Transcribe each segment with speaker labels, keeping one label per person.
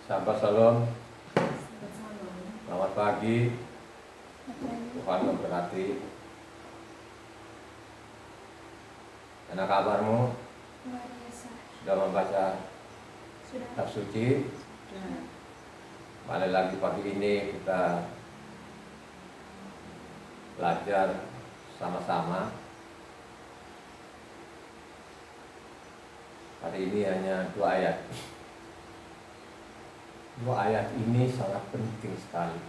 Speaker 1: Sahabat Shalom, selamat pagi. Tuhan memberkati. Mana kabarmu? Sudah membaca kitab suci? Kembali lagi pagi ini kita belajar sama-sama. Hari ini hanya 2 ayat. 2 ayat ini sangat penting sekali.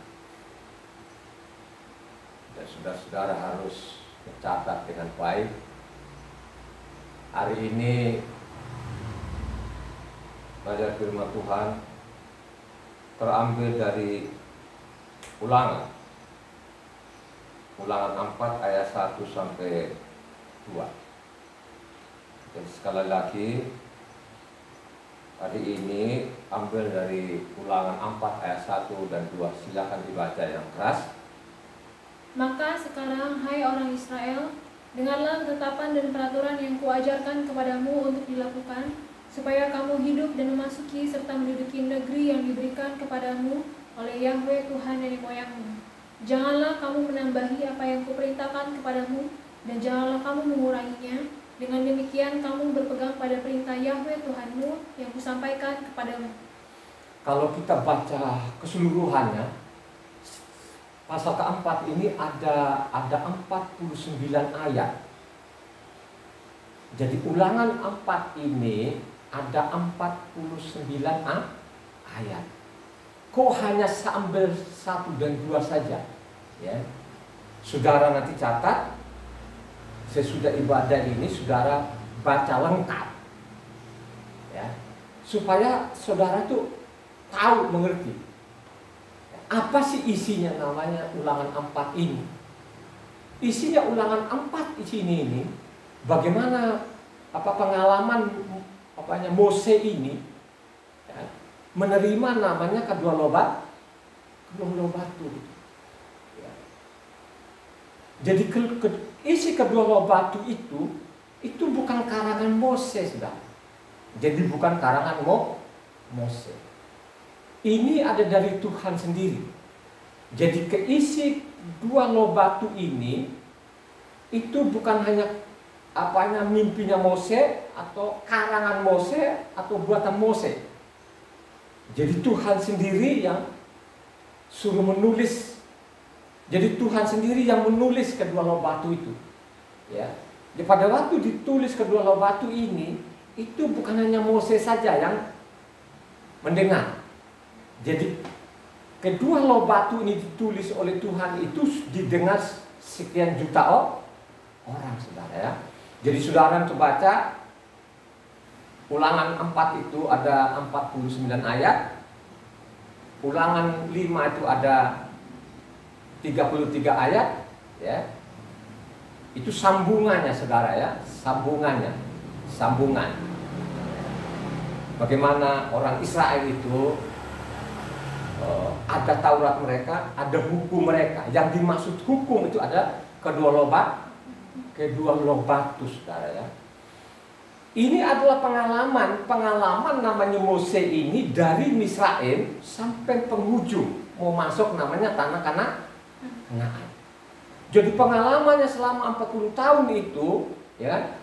Speaker 1: Dan saudara-saudara harus mencatat dengan baik. Hari ini belajar firman Tuhan terambil dari Ulangan 4 ayat 1 sampai 2. Jadi sekali lagi, hari ini ambil dari Ulangan 4 ayat 1 dan 2. Silakan dibaca yang keras.
Speaker 2: Maka sekarang, hai orang Israel, dengarlah ketetapan dan peraturan yang kuajarkan kepadamu untuk dilakukan, supaya kamu hidup dan memasuki serta menduduki negeri yang diberikan kepadamu oleh Yahweh Tuhan nenek moyangmu. Janganlah kamu menambahi apa yang kuperintahkan kepadamu, dan janganlah kamu menguranginya. Dengan demikian kamu berpegang pada perintah Yahweh Tuhanmu yang kusampaikan kepadamu.
Speaker 1: Kalau kita baca keseluruhannya, pasal keempat ini ada 49 ayat. Jadi Ulangan 4 ini ada 49 ayat. Kok hanya sambil 1 dan 2 saja? Ya. Saudara nanti catat, sesudah ibadah ini saudara baca lengkap, ya, supaya saudara tuh tahu, mengerti apa sih isinya namanya Ulangan 4 ini. Isinya Ulangan 4 di sini ini bagaimana pengalaman Mose ini, ya, menerima namanya kedua loh batu. Ya. Jadi isi kedua loh batu itu bukan karangan Mose, sudah. Jadi bukan karangan Mose. Ini ada dari Tuhan sendiri. Jadi keisi 2 loh batu ini itu bukan hanya mimpinya Mose atau karangan Mose atau buatan Mose. Jadi Tuhan sendiri yang suruh menulis. Jadi Tuhan sendiri yang menulis kedua loh batu itu. Ya. Jadi pada waktu ditulis kedua loh batu ini, itu bukan hanya Mose saja yang mendengar. Jadi kedua loh batu ini ditulis oleh Tuhan itu didengar sekian juta orang, saudara, ya. Jadi saudara baca Ulangan 4 itu ada 49 ayat. Ulangan 5 itu ada 33 ayat, ya. Itu sambungannya, saudara, ya, sambungan. Bagaimana orang Israel itu ada Taurat mereka, ada hukum mereka. Yang dimaksud hukum itu ada kedua loh batu, saudara, ya. Ini adalah pengalaman namanya Mose ini dari Misraim sampai penghujung mau masuk namanya tanah Kanaan. Jadi pengalamannya selama 40 tahun itu, ya,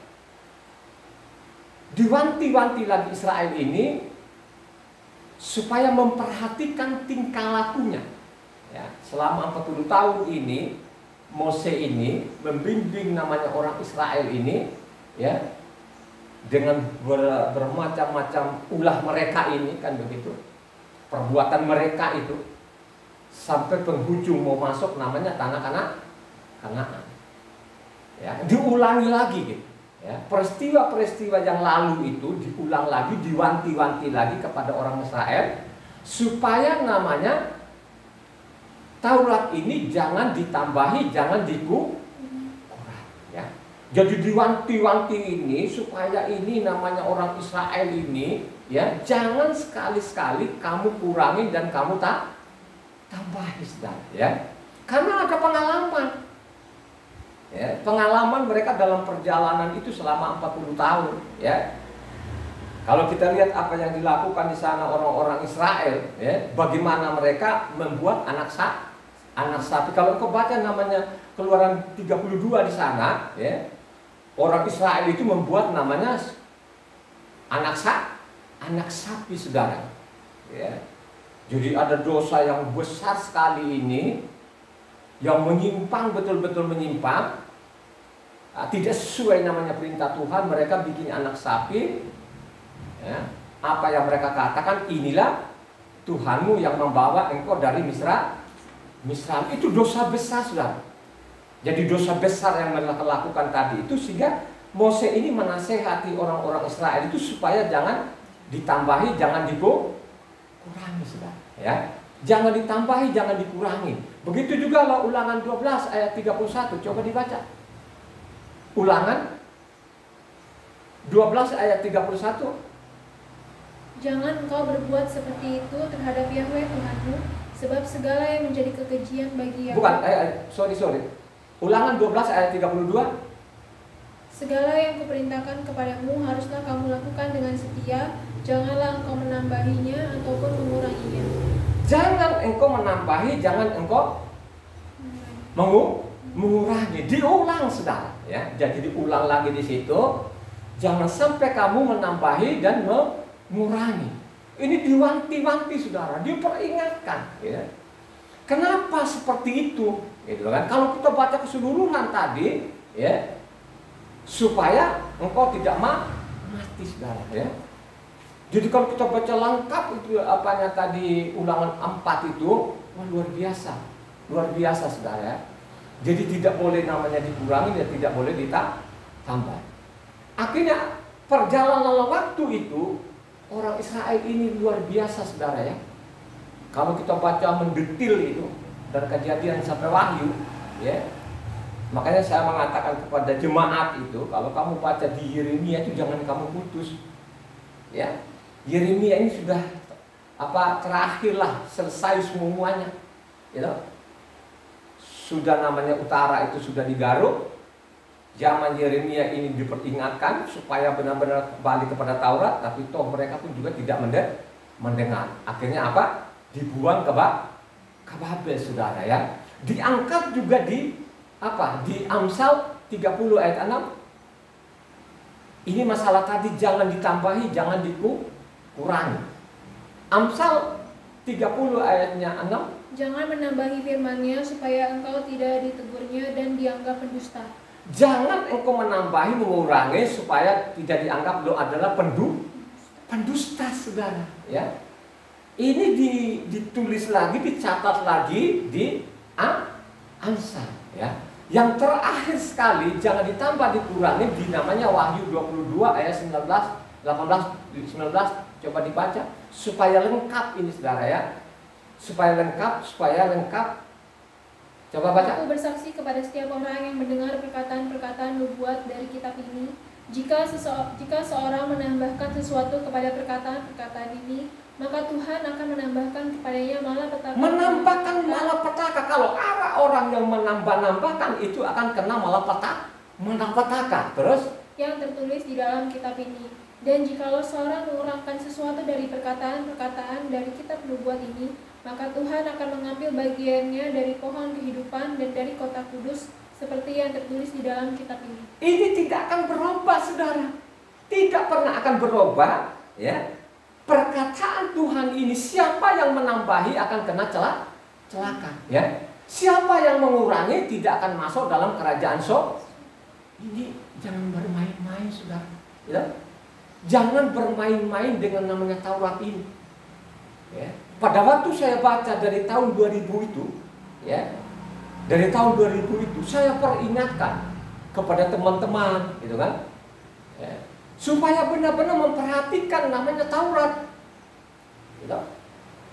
Speaker 1: diwanti-wanti lagi Israel ini supaya memperhatikan tingkah lakunya. Ya, selama 40 tahun ini Mose ini membimbing namanya orang Israel ini, ya, dengan bermacam-macam ulah mereka ini, kan begitu, perbuatan mereka itu, sampai penghujung mau masuk namanya tanah Kanaan. Ya, diulangi lagi gitu. Ya, peristiwa-peristiwa yang lalu itu diulang lagi, diwanti-wanti lagi kepada orang Israel supaya namanya Taurat ini jangan ditambahi, jangan dikurangi, ya. Jadi diwanti-wanti ini supaya ini namanya orang Israel ini, ya, jangan sekali-sekali kamu kurangi dan kamu tambahi, ya. Karena ada pengalaman. Ya, pengalaman mereka dalam perjalanan itu selama 40 tahun, ya. Kalau kita lihat apa yang dilakukan di sana orang-orang Israel, ya, bagaimana mereka membuat anak sapi. Kalau kau baca namanya Keluaran 32 di sana, ya, orang Israel itu membuat namanya anak sapi, saudara. Ya. Jadi ada dosa yang besar sekali ini, yang menyimpang, betul-betul menyimpang, tidak sesuai namanya perintah Tuhan. Mereka bikin anak sapi. Ya, apa yang mereka katakan, inilah Tuhanmu yang membawa engkau dari Misra. Itu dosa besar, saudara. Jadi dosa besar yang mereka lakukan tadi itu, sehingga Mose ini menasehati orang-orang Israel itu supaya jangan ditambahi, jangan dikurangi, saudara. Ya, jangan ditambahi, jangan dikurangi. Begitu juga lah Ulangan 12 ayat 31. Coba dibaca. Ulangan 12 ayat 31.
Speaker 2: Jangan engkau berbuat seperti itu terhadap Yahweh Tuhanmu, sebab segala yang menjadi kekejian bagi Yahweh.
Speaker 1: Bukan, sorry. Ulangan 12 ayat 32.
Speaker 2: Segala yang kuperintahkan kepadamu haruslah kamu lakukan dengan setia, janganlah engkau menambahinya ataupun menguranginya. Jangan
Speaker 1: engkau menambahi, jangan engkau mengurangi. Diulang, saudara. Ya, jadi diulang lagi di situ. Jangan sampai kamu menambahi dan mengurangi. Ini diwanti-wanti, saudara, diperingatkan, ya. Kenapa seperti itu? Gitu kan? Kalau kita baca keseluruhan tadi, ya, supaya engkau tidak mati, saudara, ya. Jadi kalau kita baca lengkap itu apanya tadi Ulangan 4 itu, wah, luar biasa, saudara, ya. Jadi tidak boleh namanya dikurangi dan tidak boleh ditambah. Akhirnya perjalanan waktu itu, orang Israel ini luar biasa, saudara, ya. Kalau kita baca mendetil itu dari Kejadian sampai Wahyu, ya. Makanya saya mengatakan kepada jemaat itu, kalau kamu baca di Yeremia itu jangan kamu putus. Ya. Yeremia ini sudah terakhirlah, selesai semuanya. You know? Sudah namanya utara itu sudah digaruk. Zaman Yeremia ini diperingatkan supaya benar-benar kembali kepada Taurat, tapi toh mereka pun juga tidak mendengar. Akhirnya apa? Dibuang ke Babel, saudara, ya. Diangkat juga di Amsal 30 ayat 6. Ini masalah tadi, jangan ditambahi, jangan dikurangi. Amsal 30 ayatnya 6.
Speaker 2: Jangan menambahi firman-Nya supaya engkau tidak ditegurnya dan dianggap pendusta.
Speaker 1: Jangan engkau menambahi, mengurangi supaya tidak dianggap lo adalah pendusta, saudara, ya. Ini ditulis lagi, dicatat lagi di Amsal, ya. Yang terakhir sekali, jangan ditambah dikurangi, di namanya Wahyu 22 ayat 19, 18, 19. Coba dibaca supaya lengkap ini, saudara, ya. Supaya lengkap. Coba baca.
Speaker 2: Aku bersaksi kepada setiap orang yang mendengar perkataan-perkataan nubuat dari kitab ini, jika seorang menambahkan sesuatu kepada perkataan-perkataan ini, maka Tuhan akan menambahkan kepadanya malapetaka.
Speaker 1: Menambahkan malapetaka. Kalau ada orang yang menambah-nambahkan, itu akan kena malapetaka. Terus
Speaker 2: yang tertulis di dalam kitab ini. Dan jikalau seorang mengurangkan sesuatu dari perkataan-perkataan dari kitab nubuat ini, maka Tuhan akan mengambil bagiannya dari pohon kehidupan dan dari kota kudus, seperti yang tertulis di dalam kitab ini.
Speaker 1: Ini tidak akan berubah, saudara. Tidak pernah akan berubah, ya. Perkataan Tuhan ini, siapa yang menambahi akan kena celaka, ya. Siapa yang mengurangi tidak akan masuk dalam kerajaan Ini jangan bermain-main, saudara, ya. Jangan bermain-main dengan namanya Taurat ini, ya. Pada waktu saya baca dari tahun 2000 itu, ya, dari tahun 2000 itu saya peringatkan kepada teman-teman, gitu kan, ya, supaya benar-benar memperhatikan namanya Taurat. Gitu.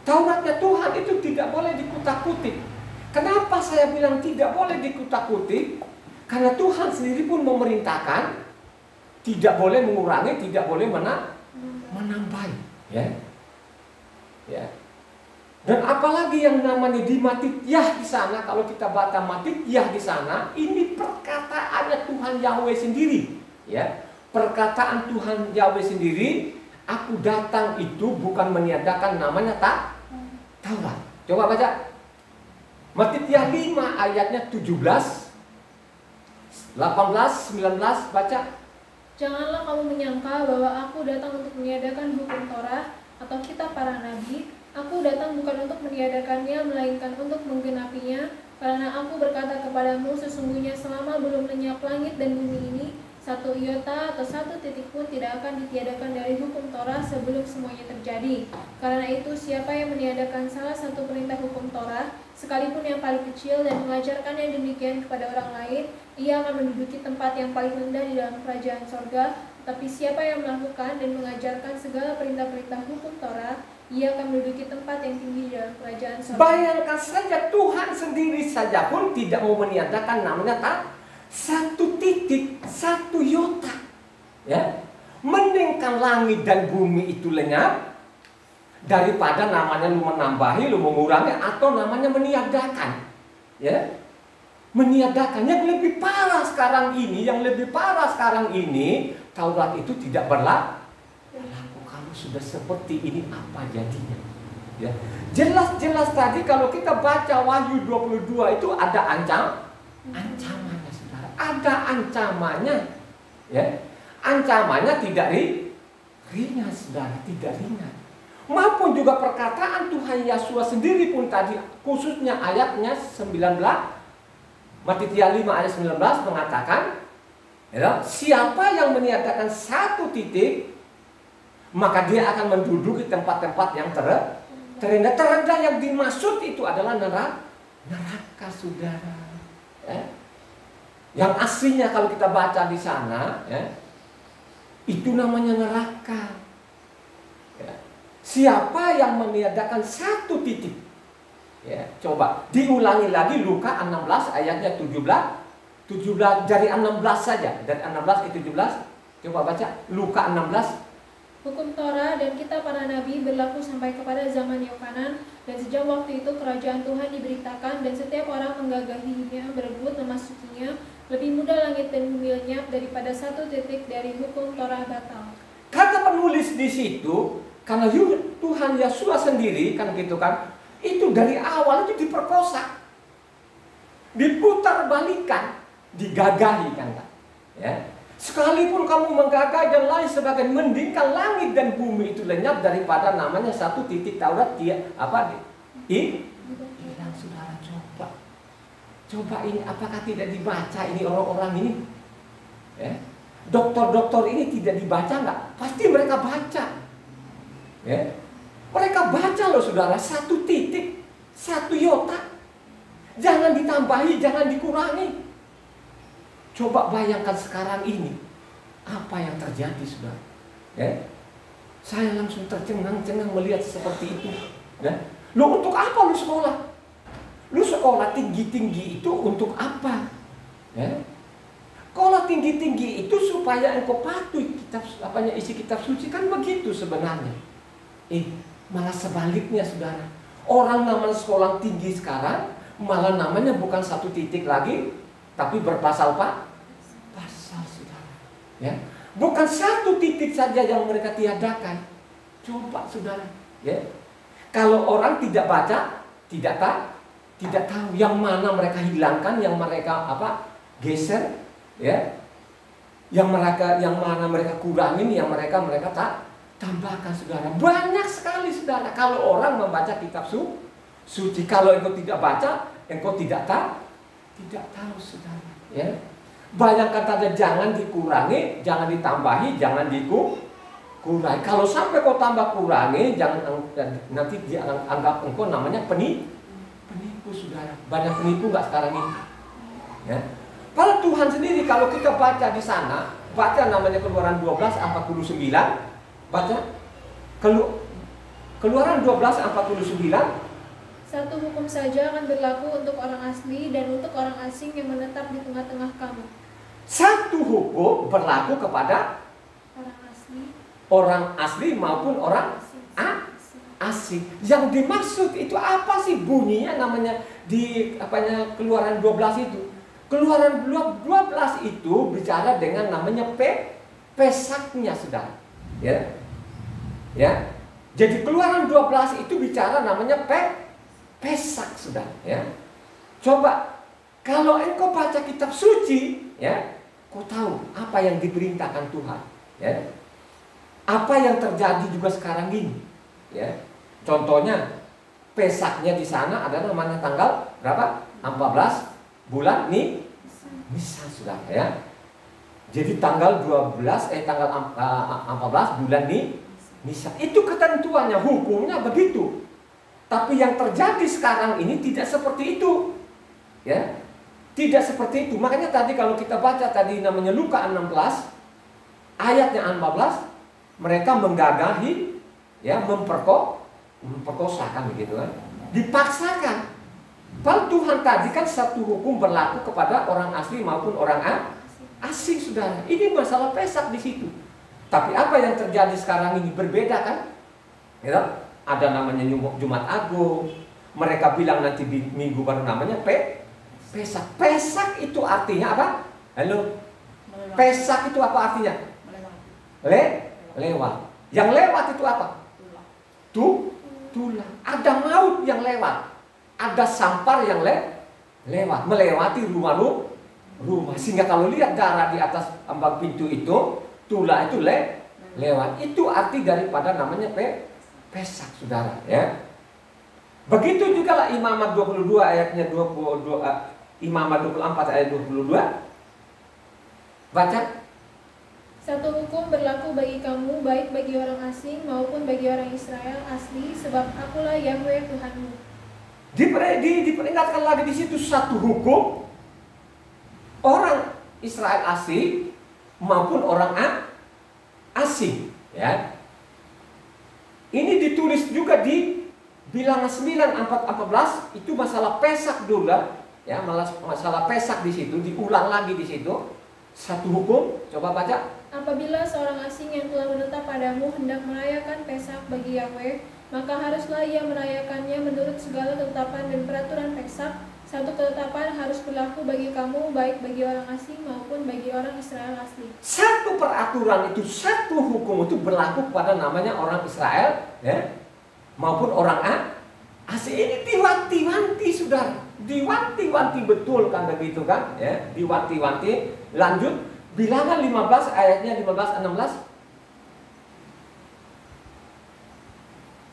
Speaker 1: Tauratnya Tuhan itu tidak boleh dikutak-kutik. Kenapa saya bilang tidak boleh dikutak-kutik? Karena Tuhan sendiri pun memerintahkan tidak boleh mengurangi, tidak boleh menambahi, ya. Ya. Dan apalagi yang namanya di Matityah di sana, kalau kita baca Matityah di sana, ini perkataannya Tuhan Yahweh sendiri, ya. Perkataan Tuhan Yahweh sendiri Aku datang itu bukan meniadakan namanya Taurat. Coba baca Matitia 5 ayatnya 17, 18, 19, baca.
Speaker 2: Janganlah kamu menyangka bahwa aku datang untuk meniadakan hukum Torah atau kitab para nabi. Aku datang bukan untuk meniadakannya, melainkan untuk menggenapinya. Karena aku berkata kepadamu, sesungguhnya selama belum lenyap langit dan bumi ini, satu iota atau satu titik pun tidak akan ditiadakan dari hukum Torah sebelum semuanya terjadi. Karena itu, siapa yang meniadakan salah satu perintah hukum Torah, sekalipun yang paling kecil, dan mengajarkannya demikian kepada orang lain, ia akan menduduki tempat yang paling rendah di dalam kerajaan sorga. Tapi siapa yang melakukan dan mengajarkan segala perintah-perintah hukum Torah, ia akan menduduki tempat yang tinggi di dalam kerajaan sorga.
Speaker 1: Bayangkan saja, Tuhan sendiri saja pun tidak mau meniadakan namanya satu titik, satu iota. Ya, mendingkan langit dan bumi itu lenyap daripada namanya lu menambahi, lu mengurangi, atau namanya meniadakan. Ya, meniadakan. Yang lebih parah sekarang ini, Taurat itu tidak berlaku. Kalau sudah seperti ini, apa jadinya? Ya, jelas-jelas tadi kalau kita baca Wahyu 22 itu ada ancamannya, saudara. Ada ancamannya. Ya, ancamannya tidak ringan, saudara, tidak ringan. Maupun juga perkataan Tuhan Yesus sendiri pun tadi, khususnya ayatnya 19, Matitia 5 ayat 19 mengatakan, ya, siapa yang meniadakan satu titik, maka dia akan menduduki tempat-tempat yang terendah. Terendah yang dimaksud itu adalah neraka, saudara. Ya. Yang aslinya kalau kita baca di sana, ya, itu namanya neraka. Ya. Siapa yang meniadakan satu titik? Ya, coba diulangi lagi Luka 16 ayatnya 17 dari 16 saja, dari 16 ke 17. Coba baca Luka 16.
Speaker 2: Hukum Torah dan kitab para nabi berlaku sampai kepada zaman Yohanan, dan sejak waktu itu kerajaan Tuhan diberitakan, dan setiap orang menggagahinya, berebut memasukinya. Lebih mudah langit dan bumi lenyap daripada satu titik dari hukum Torah batal.
Speaker 1: Kata penulis di situ, karena Tuhan Yesus sendiri kan gitu kan, itu dari awal itu diperkosa, diputar balikan, digagahi kan, ya. Sekalipun kamu menggagah dan lain sebagainya, mendingkan langit dan bumi itu lenyap daripada namanya satu titik Taurat hilang, saudara. Coba ini apakah tidak dibaca ini orang-orang ini? Ya. Dokter-dokter ini tidak dibaca nggak? Pasti mereka baca. Ya. Mereka baca loh, saudara, satu titik, satu iota. Jangan ditambahi, jangan dikurangi. Coba bayangkan sekarang ini, apa yang terjadi, saudara? Ya? Saya langsung tercengang-cengang melihat seperti itu. Ya? Lu untuk apa lu sekolah? Lu sekolah tinggi-tinggi itu untuk apa? Ya? Sekolah tinggi-tinggi itu supaya engkau patuh isi kitab suci, kan begitu sebenarnya. Malah sebaliknya, saudara. Orang namanya sekolah tinggi sekarang malah namanya bukan satu titik lagi, tapi berpasal pasal, saudara. Ya, bukan satu titik saja yang mereka tiadakan. Coba, saudara. Ya, kalau orang tidak baca, tidak tahu yang mana mereka hilangkan, yang mereka geser, ya, yang mana mereka kurangin, yang mereka tak tambahkan, saudara. Banyak sekali, saudara. Kalau orang membaca kitab suci, kalau engkau tidak baca, engkau tidak tahu, saudara. Ya, bayangkan tadi, jangan dikurangi, jangan ditambahi, jangan dikurangi. Kalau sampai kau tambah kurangi, jangan nanti dia anggap engkau namanya penipu, saudara. Banyak penipu nggak sekarang ini? Ya. Kalau Tuhan sendiri, kalau kita baca di sana, baca namanya Keluaran 12:49, baca Keluaran 12:49.
Speaker 2: Satu hukum saja akan berlaku untuk orang asli dan untuk orang asing yang menetap di tengah-tengah kamu.
Speaker 1: Satu hukum berlaku kepada orang asli maupun orang asing. Yang dimaksud itu apa sih bunyinya namanya di Keluaran 12 itu? Keluaran 12 itu bicara dengan namanya pesaknya, saudara. Ya. Ya. Jadi Keluaran 12 itu bicara namanya Pesak, sudah, ya. Coba kalau engkau baca kitab suci, ya, kau tahu apa yang diperintahkan Tuhan, ya. Apa yang terjadi juga sekarang ini, ya. Contohnya Pesaknya di sana adalah mana tanggal berapa? 14 bulan Nisan, sudah, ya. Jadi tanggal 14 bulan Nisan. Itu ketentuannya, hukumnya begitu. Tapi yang terjadi sekarang ini tidak seperti itu. Ya. Tidak seperti itu. Makanya tadi kalau kita baca tadi namanya Luka 16 ayatnya 14, mereka menggagahi, ya, memperkosakan begitu kan. Dipaksakan. Padahal Tuhan tadi kan satu hukum berlaku kepada orang asli maupun orang asing, saudara. Ini masalah Pesak di situ. Tapi apa yang terjadi sekarang ini berbeda kan? Ya, ada namanya Jumat Agung. Mereka bilang nanti di minggu baru namanya Pesak. Pesak itu artinya apa? Halo. Pesak itu apa artinya? Lewat. Yang lewat itu apa? Tulang. Ada maut yang lewat. Ada sampar yang lewat. Melewati rumah. Sehingga kalau lihat darah di atas ambang pintu itu, tulah itu lewat. Itu arti daripada namanya Pesak, saudara, ya. Begitu juga lah Imamat 22 ayatnya 22, Imamat 24 ayat 22. Baca.
Speaker 2: Satu hukum berlaku bagi kamu, baik bagi orang asing maupun bagi orang Israel asli, sebab akulah Yahweh Tuhanmu. Diperingatkan lagi di situ satu hukum, orang Israel asli maupun orang asing, ya. Ini ditulis juga di Bilangan 9:14, itu masalah Pesak dulu, ya, masalah Pesak di situ diulang lagi di situ. Satu hukum, coba baca. Apabila seorang asing yang telah menetap padamu hendak merayakan Pesak bagi Yahweh, maka haruslah ia merayakannya menurut segala ketetapan dan peraturan Pesak. Satu ketetapan harus berlaku bagi kamu, baik bagi orang asing maupun bagi orang Israel asli. Satu
Speaker 1: peraturan itu, satu hukum itu berlaku kepada namanya orang Israel, ya, maupun orang asing. Ini diwanti-wanti, saudara. Diwanti-wanti betul kan begitu kan, ya. Diwanti-wanti. Lanjut, Bilangan 15 ayatnya 15-16.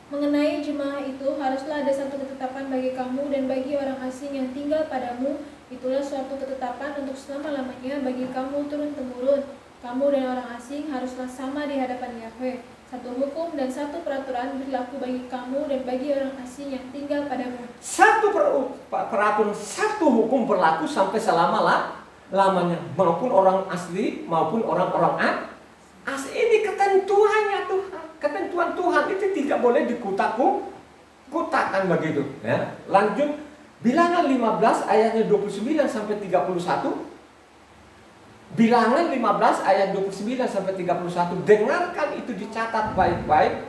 Speaker 2: Mengenai jemaah itu, haruslah ada satu ketetapan bagi kamu dan bagi orang asing yang tinggal padamu. Itulah suatu ketetapan untuk selama-lamanya bagi kamu turun-temurun. Kamu dan orang asing haruslah sama di hadapan Yahweh. Satu hukum dan satu peraturan berlaku bagi kamu dan bagi orang asing yang tinggal padamu.
Speaker 1: Satu peraturan, satu hukum berlaku sampai selama-lamanya, maupun orang asli maupun orang-orang asing. Ini ketentuannya Tuhan. Ketentuan Tuhan itu tidak boleh dikutak-kutakan begitu, ya. Lanjut, Bilangan 15 ayatnya 29 sampai 31. Bilangan 15 ayat 29 sampai 31. Dengarkan itu, dicatat baik-baik.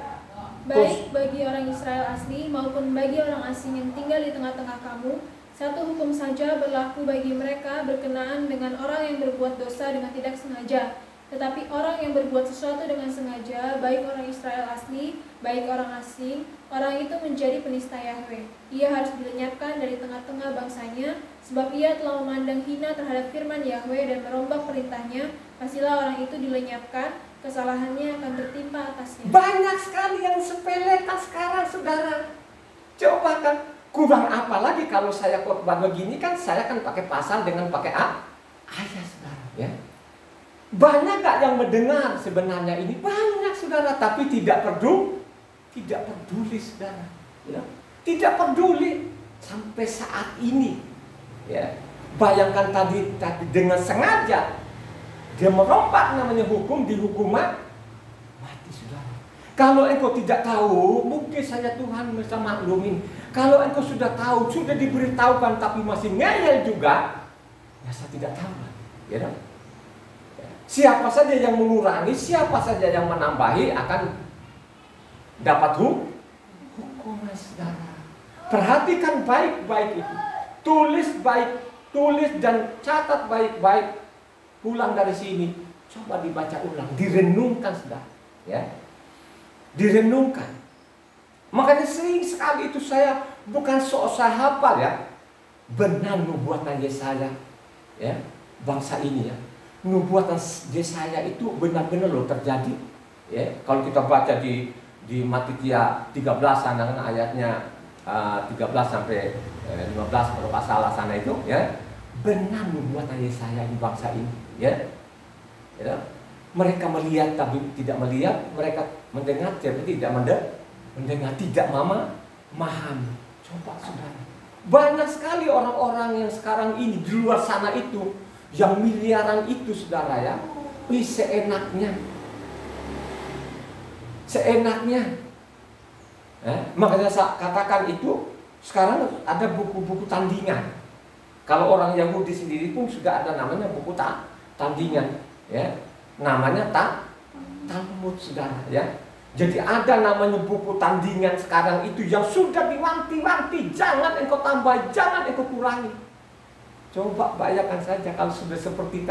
Speaker 2: Baik bagi orang Israel asli maupun bagi orang asing yang tinggal di tengah-tengah kamu, satu hukum saja berlaku bagi mereka berkenaan dengan orang yang berbuat dosa dengan tidak sengaja. Tetapi orang yang berbuat sesuatu dengan sengaja, baik orang Israel asli, baik orang asing, orang itu menjadi penista Yahweh. Ia harus dilenyapkan dari tengah-tengah bangsanya, sebab ia telah memandang hina terhadap firman Yahweh dan merombak perintahnya. Pastilah orang itu dilenyapkan, kesalahannya akan tertimpa atasnya.
Speaker 1: Banyak sekali yang sepelekan sekarang, saudara. Coba kan, kurang apa lagi kalau saya khotbah begini kan, saya kan pakai pasal dengan pakai ayat, saudara, ya. Banyak gak yang mendengar sebenarnya ini? Banyak, saudara, tapi tidak peduli, saudara, ya. Tidak peduli sampai saat ini, ya. Bayangkan tadi dengan sengaja dia merompak namanya hukum, dihukum mati, saudara. Kalau engkau tidak tahu, mungkin saja Tuhan bisa maklumin. Kalau engkau sudah tahu, sudah diberitahukan tapi masih ngeyel juga, ya saya tidak tahu, ya. Siapa saja yang mengurangi, siapa saja yang menambahi akan dapat hukuman, saudara. Perhatikan baik-baik itu. Tulis dan catat baik-baik. Pulang dari sini, coba dibaca ulang, direnungkan, saudara, ya. direnungkan. Makanya sering sekali itu saya bukan sok saya hafal ya, benar nubuatan Yesaya ya, bangsa ini ya. Nubuatan Yesaya itu benar-benar loh terjadi ya. Kalau kita baca di Matitia 13 sana ayatnya 13 sampai 15 kalau pas salah sana itu ya, benar nubuatan Yesaya di bangsa ini ya. Ya. Mereka melihat tapi tidak melihat, mereka mendengar tapi tidak mendengar, tidak memahami. Coba saudara, banyak sekali orang-orang yang sekarang ini di luar sana itu, yang miliaran itu saudara ya, seenaknya. Makanya saya katakan itu sekarang ada buku-buku tandingan. Kalau orang Yahudi sendiri pun sudah ada namanya buku tandingan ya. Namanya Talmud saudara ya. Jadi ada namanya buku tandingan sekarang itu yang sudah diwanti-wanti, jangan engkau tambah, jangan engkau kurangi. Coba bayangkan saja kalau sudah seperti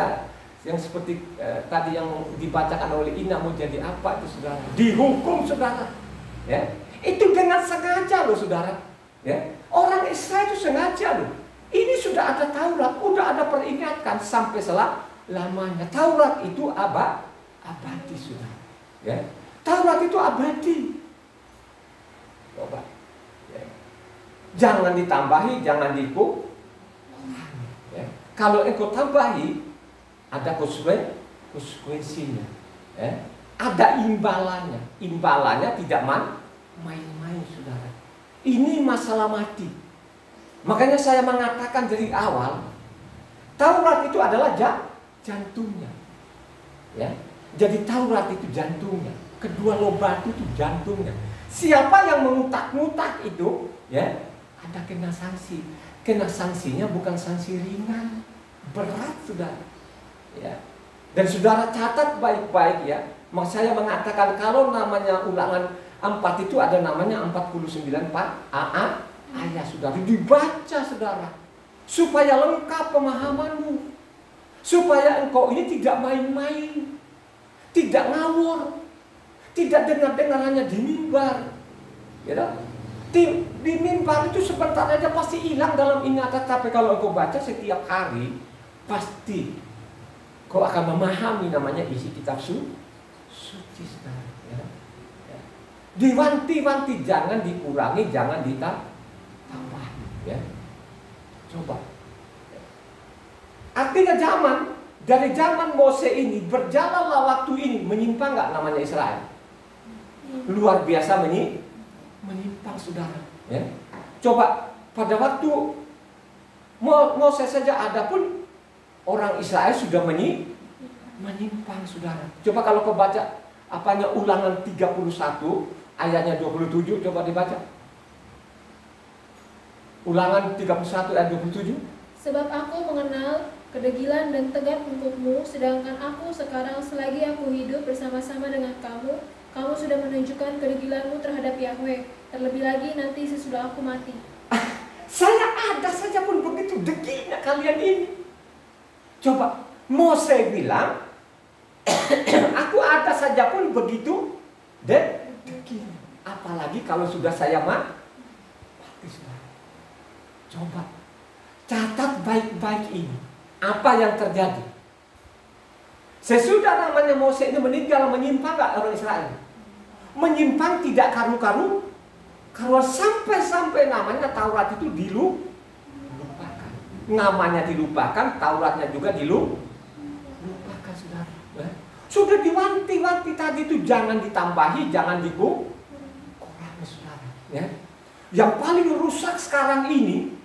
Speaker 1: yang seperti tadi yang dibacakan oleh Ina, mau jadi apa itu saudara? Dihukum saudara. Ya. Itu dengan sengaja loh saudara. Ya. Orang Israel itu sengaja loh. Ini sudah ada Taurat, udah ada peringatkan sampai lamanya. Taurat itu abadi sudah. Ya. Taurat itu abadi. Coba. Ya. Jangan ditambahi, jangan dikurangi. Ya. Kalau engkau tambahi, ada konsekuensinya. Ya. Ada imbalannya. Imbalannya tidak main-main saudara. Ini masalah mati. Makanya saya mengatakan dari awal, Taurat itu adalah jantungnya. Ya. Jadi Taurat itu jantungnya. Kedua lobat itu jantungnya. Siapa yang mengutak-ngutak itu, ya, ada kena sanksi. Kena sanksinya bukan sanksi ringan, berat saudara. Ya. Dan saudara catat baik-baik ya. Saya mengatakan kalau namanya Ulangan 4 itu ada namanya 49 ayat saudara. Dibaca saudara. Supaya lengkap pemahamanmu. Supaya engkau ini tidak main-main. Tidak ngawur. Tidak dengar-dengar hanya di mimbar. Ya, di mimbar itu sebentar aja pasti hilang dalam ingatan. Tapi kalau engkau baca setiap hari, pasti kau akan memahami namanya isi kitab suci. Ya. Ya. Diwanti-wanti, jangan dikurangi, jangan ditambah. Ya. Coba. Ya. Artinya dari zaman Mose ini berjalanlah waktu ini, menyimpang nggak namanya Israel? Luar biasa menyimpang saudara. Ya. Coba pada waktu Mose saja ada pun orang Israel sudah menyimpang saudara. Coba kalau kau baca apanya Ulangan 31 ayatnya 27, coba dibaca. Ulangan 31 ayat 27.
Speaker 2: Sebab aku mengenal kedegilan dan tegak lututmu, sedangkan aku sekarang selagi aku hidup bersama-sama dengan kamu, kamu sudah menunjukkan kedegilanmu terhadap Yahweh. Terlebih lagi nanti sesudah aku mati.
Speaker 1: Saya ada saja pun begitu degilnya kalian ini. Coba Mose bilang, aku ada saja pun begitu degil. Apalagi kalau sudah saya mati. Coba catat baik-baik ini. Apa yang terjadi? Sesudah namanya Mose ini meninggal, menyimpang gak orang Israel? Menyimpang tidak karu-karuan, sampai namanya Taurat itu dilupakan. Namanya dilupakan, Tauratnya juga dilupakan saudara. Sudah diwanti-wanti tadi itu jangan ditambahi, jangan dikurangi saudara. Ya. Yang paling rusak sekarang ini,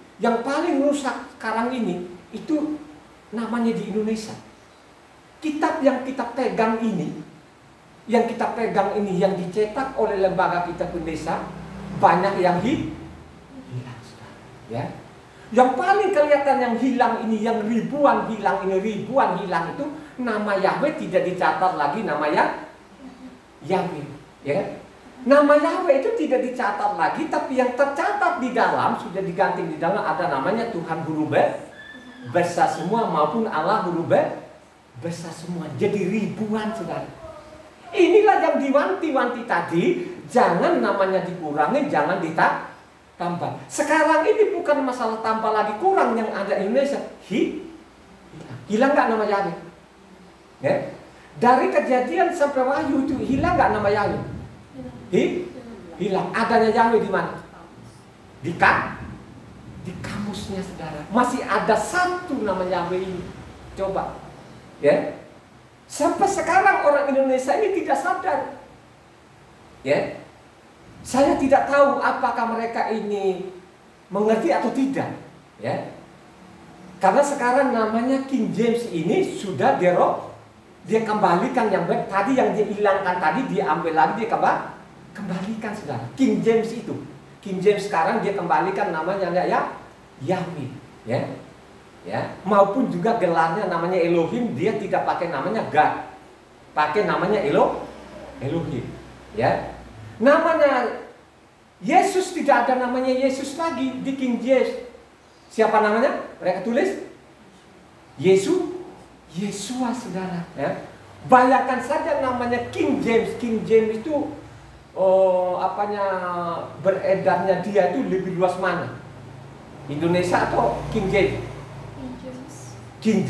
Speaker 1: itu namanya di Indonesia. Kitab yang kita pegang ini, yang dicetak oleh lembaga kita Pendesa, banyak yang hilang. Ya. Yang paling kelihatan yang hilang ini, yang ribuan hilang itu, nama Yahweh tidak dicatat lagi, nama Yahweh. Ya. Nama Yahweh itu tidak dicatat lagi, tapi yang tercatat di dalam, sudah diganti di dalam ada namanya Tuhan huruf besar semua maupun Allah huruf besar semua. Jadi ribuan saudara. Inilah yang diwanti-wanti tadi, jangan namanya dikurangi, jangan ditambah. Sekarang ini bukan masalah tambah lagi kurang yang ada di Indonesia. Hilang nggak nama Yahweh? Ya? Dari Kejadian sampai Wahyu itu hilang nggak nama Yahweh? Hilang. Adanya Yahweh di mana? Di kamusnya, saudara. Masih ada satu nama Yahweh ini. Coba, ya. Sampai sekarang orang Indonesia ini tidak sadar. Ya. Saya tidak tahu apakah mereka ini mengerti atau tidak, ya. Karena sekarang namanya King James ini sudah dia kembalikan yang baik. Tadi yang dia hilangkan tadi dia ambil lagi, dia kembalikan, saudara. King James itu. King James sekarang dia kembalikan namanya ya Yahweh, ya. Ya, maupun juga gelarnya namanya Elohim, dia tidak pakai namanya God, pakai namanya Elohim, ya. Namanya Yesus tidak ada namanya Yesus lagi di King James. Siapa namanya? Mereka tulis Yesua, saudara, ya. Bayangkan saja namanya King James. King James itu beredarnya dia itu lebih luas mana? Indonesia atau King James? King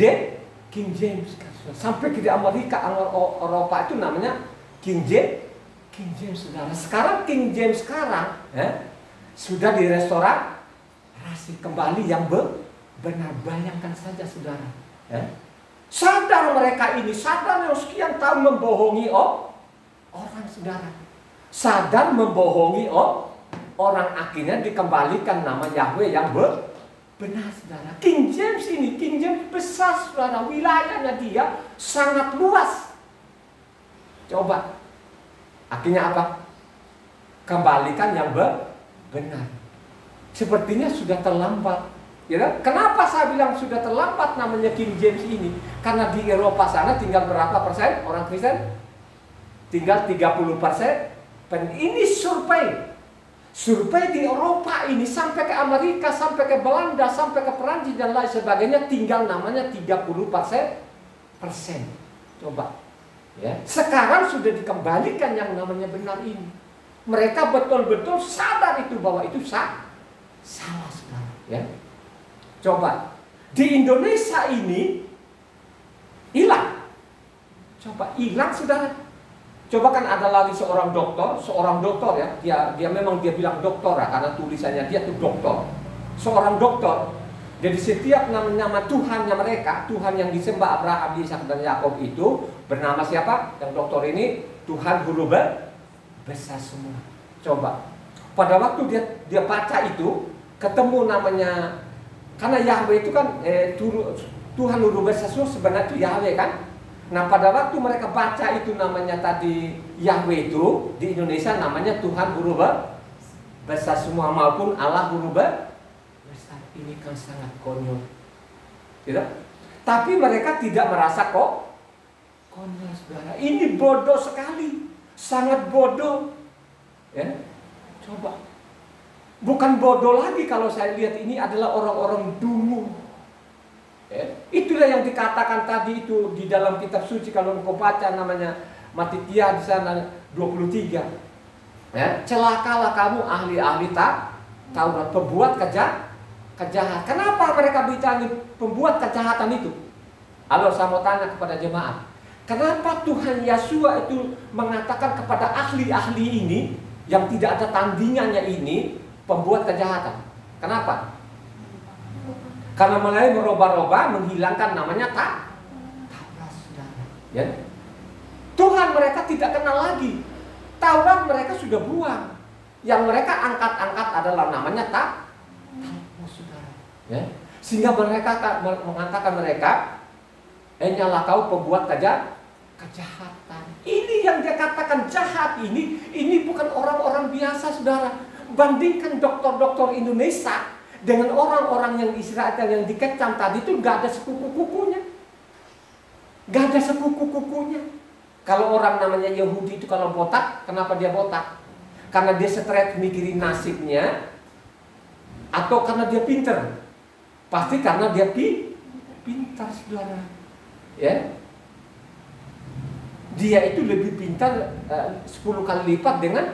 Speaker 1: James. Sampai ke Amerika, Eropa itu namanya King James, saudara. Sekarang King James sekarang, ya, sudah direstorasi kembali yang benar. Bayangkan saja, saudara, ya. Sadar mereka ini, sadar yang sekian tahun membohongi orang, saudara. Sadar membohongi orang, akhirnya dikembalikan nama Yahweh yang benar, saudara. King James besar, saudara. Wilayahnya dia sangat luas. Coba, akhirnya apa? Kembalikan yang benar. Sepertinya sudah terlambat, ya. Kenapa saya bilang sudah terlambat namanya King James ini? Karena di Eropa sana tinggal berapa persen orang Kristen? Tinggal 30%. Dan ini survei di Eropa ini sampai ke Amerika, sampai ke Belanda, sampai ke Perancis dan lain sebagainya, tinggal namanya 30%. Coba, ya. Sekarang sudah dikembalikan yang namanya benar ini. Mereka betul-betul sadar itu bahwa itu salah, saudara, ya. Coba, di Indonesia ini hilang. Coba, hilang, saudara. Coba, kan ada lagi seorang dokter, ya, dia memang dia bilang dokter ya, karena tulisannya dia tuh dokter, seorang dokter. Jadi setiap nama Tuhannya mereka, Tuhan yang disembah Abraham, Ishak dan Yakub itu bernama siapa? Yang dokter ini Tuhan Guru besar semua. Coba, pada waktu dia baca itu ketemu namanya, karena Yahweh itu kan Tuhan Guru besar semua sebenarnya itu Yahweh, kan? Nah, pada waktu mereka baca itu namanya tadi Yahweh itu di Indonesia namanya Tuhan Guru besar semua maupun Allah Guru besar. Ini kan sangat konyol, tidak? Tapi mereka tidak merasa konyol, saudara. Ini bodoh sekali, sangat bodoh, ya. Coba, bukan bodoh lagi kalau saya lihat ini adalah orang-orang dungu. Ya, itulah yang dikatakan tadi itu di dalam kitab suci, kalau engkau baca namanya Matitia di sana 23. Ya, celakalah kamu ahli-ahli Taurat, pembuat kejahatan. Kenapa mereka bicara pembuat kejahatan itu? Halo, saya mau tanya kepada jemaat. Kenapa Tuhan Yesua itu mengatakan kepada ahli-ahli ini yang tidak ada tandingannya ini pembuat kejahatan? Kenapa? Karena mulai merubah-rubah, menghilangkan namanya Taurat, saudara. Ya? Tuhan mereka tidak kenal lagi. Taurat mereka sudah buang. Yang mereka angkat-angkat adalah namanya Taurat, saudara. Ya? Sehingga mereka mengatakan mereka, hanyalah kau pembuat kejahatan. Ini yang dia katakan jahat ini bukan orang-orang biasa, saudara. Bandingkan dokter-dokter Indonesia dengan orang-orang yang Israel yang dikecam tadi itu nggak ada sepupu-kukunya. Nggak ada sepupu-kukunya. Kalau orang namanya Yahudi itu kalau botak, kenapa dia botak? Karena dia stres mikirin nasibnya, atau karena dia pinter? Pasti karena dia pintar, saudara. Ya. dia itu lebih pintar 10 kali lipat dengan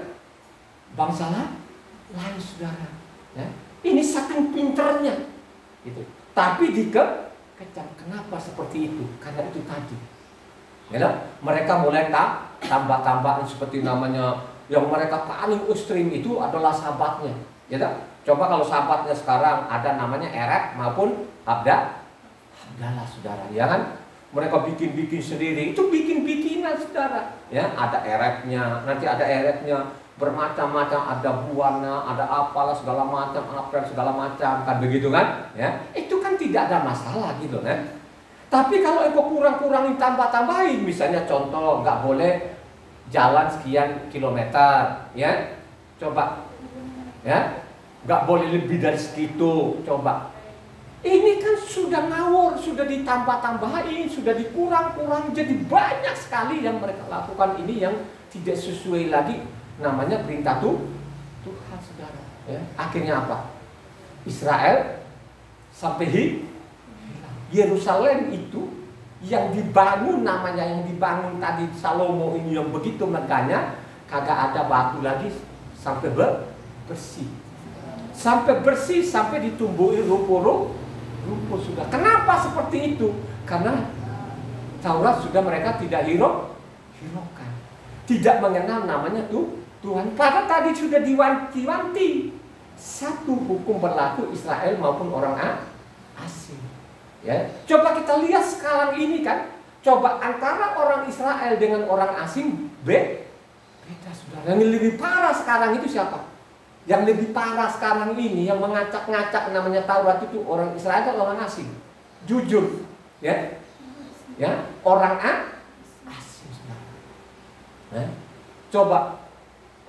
Speaker 1: bangsa lain, saudara. Ya. Ini saking pinternya, gitu. Tapi dikecam. Kenapa seperti itu? Karena itu tadi. Ya, mereka mulai tambah-tambahan seperti namanya yang mereka paling ekstrim itu adalah sahabatnya. Ya, coba kalau sahabatnya sekarang ada namanya Erek maupun Abdallah, saudara, ya kan? Mereka bikin sendiri, itu bikin-bikinan, saudara. Ya, ada ereknya, nanti ada ereknya bermacam-macam, ada buahnya, ada apalah segala macam, apel segala macam, kan begitu kan? Ya, itu kan tidak ada masalah gitu kan? Tapi kalau engkau kurang-kurangin tambah-tambahin, misalnya contoh nggak boleh jalan sekian kilometer, ya, coba, ya, nggak boleh lebih dari segitu, coba. Ini kan sudah ngawur, sudah ditambah-tambahin, sudah dikurang-kurang, jadi banyak sekali yang mereka lakukan ini yang tidak sesuai lagi namanya perintah Tuhan, saudara. Ya. Akhirnya apa? Israel sampai hilang. Yerusalem itu yang dibangun namanya, yang dibangun tadi Salomo ini yang begitu megahnya, kagak ada batu lagi sampai bersih. Sampai bersih, sampai ditumbuhi rumput sudah. Kenapa seperti itu? Karena Taurat sudah mereka tidak hiraukan, tidak mengenal namanya Tuhan. Pada tadi sudah diwanti-wanti, satu hukum berlaku Israel maupun orang asing. Ya, coba kita lihat sekarang ini kan, coba antara orang Israel dengan orang asing beda, saudara. Yang lebih parah sekarang itu siapa? Yang lebih parah sekarang ini, yang mengacak-ngacak namanya Taurat itu orang Israel atau orang asing? Jujur, ya, orang asing. Nah, coba,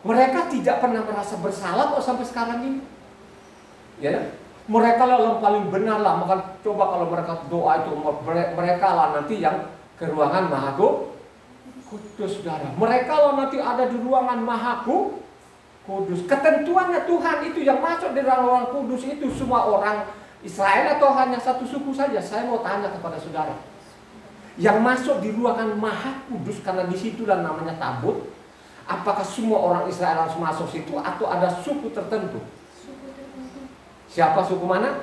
Speaker 1: mereka tidak pernah merasa bersalah kok sampai sekarang ini. Ya, mereka lah yang paling benar lah. Maka coba kalau mereka doa itu, mereka lah nanti yang ke ruangan Maha Kudus, saudara. Mereka lah nanti ada di ruangan Maha Kudus. Ketentuannya Tuhan itu yang masuk di ruangan kudus itu semua orang Israel atau hanya satu suku saja? Saya mau tanya kepada saudara. Yang masuk di ruangan Maha Kudus karena disitulah namanya tabut. Apakah semua orang Israel harus masuk situ atau ada suku tertentu? Siapa suku mana?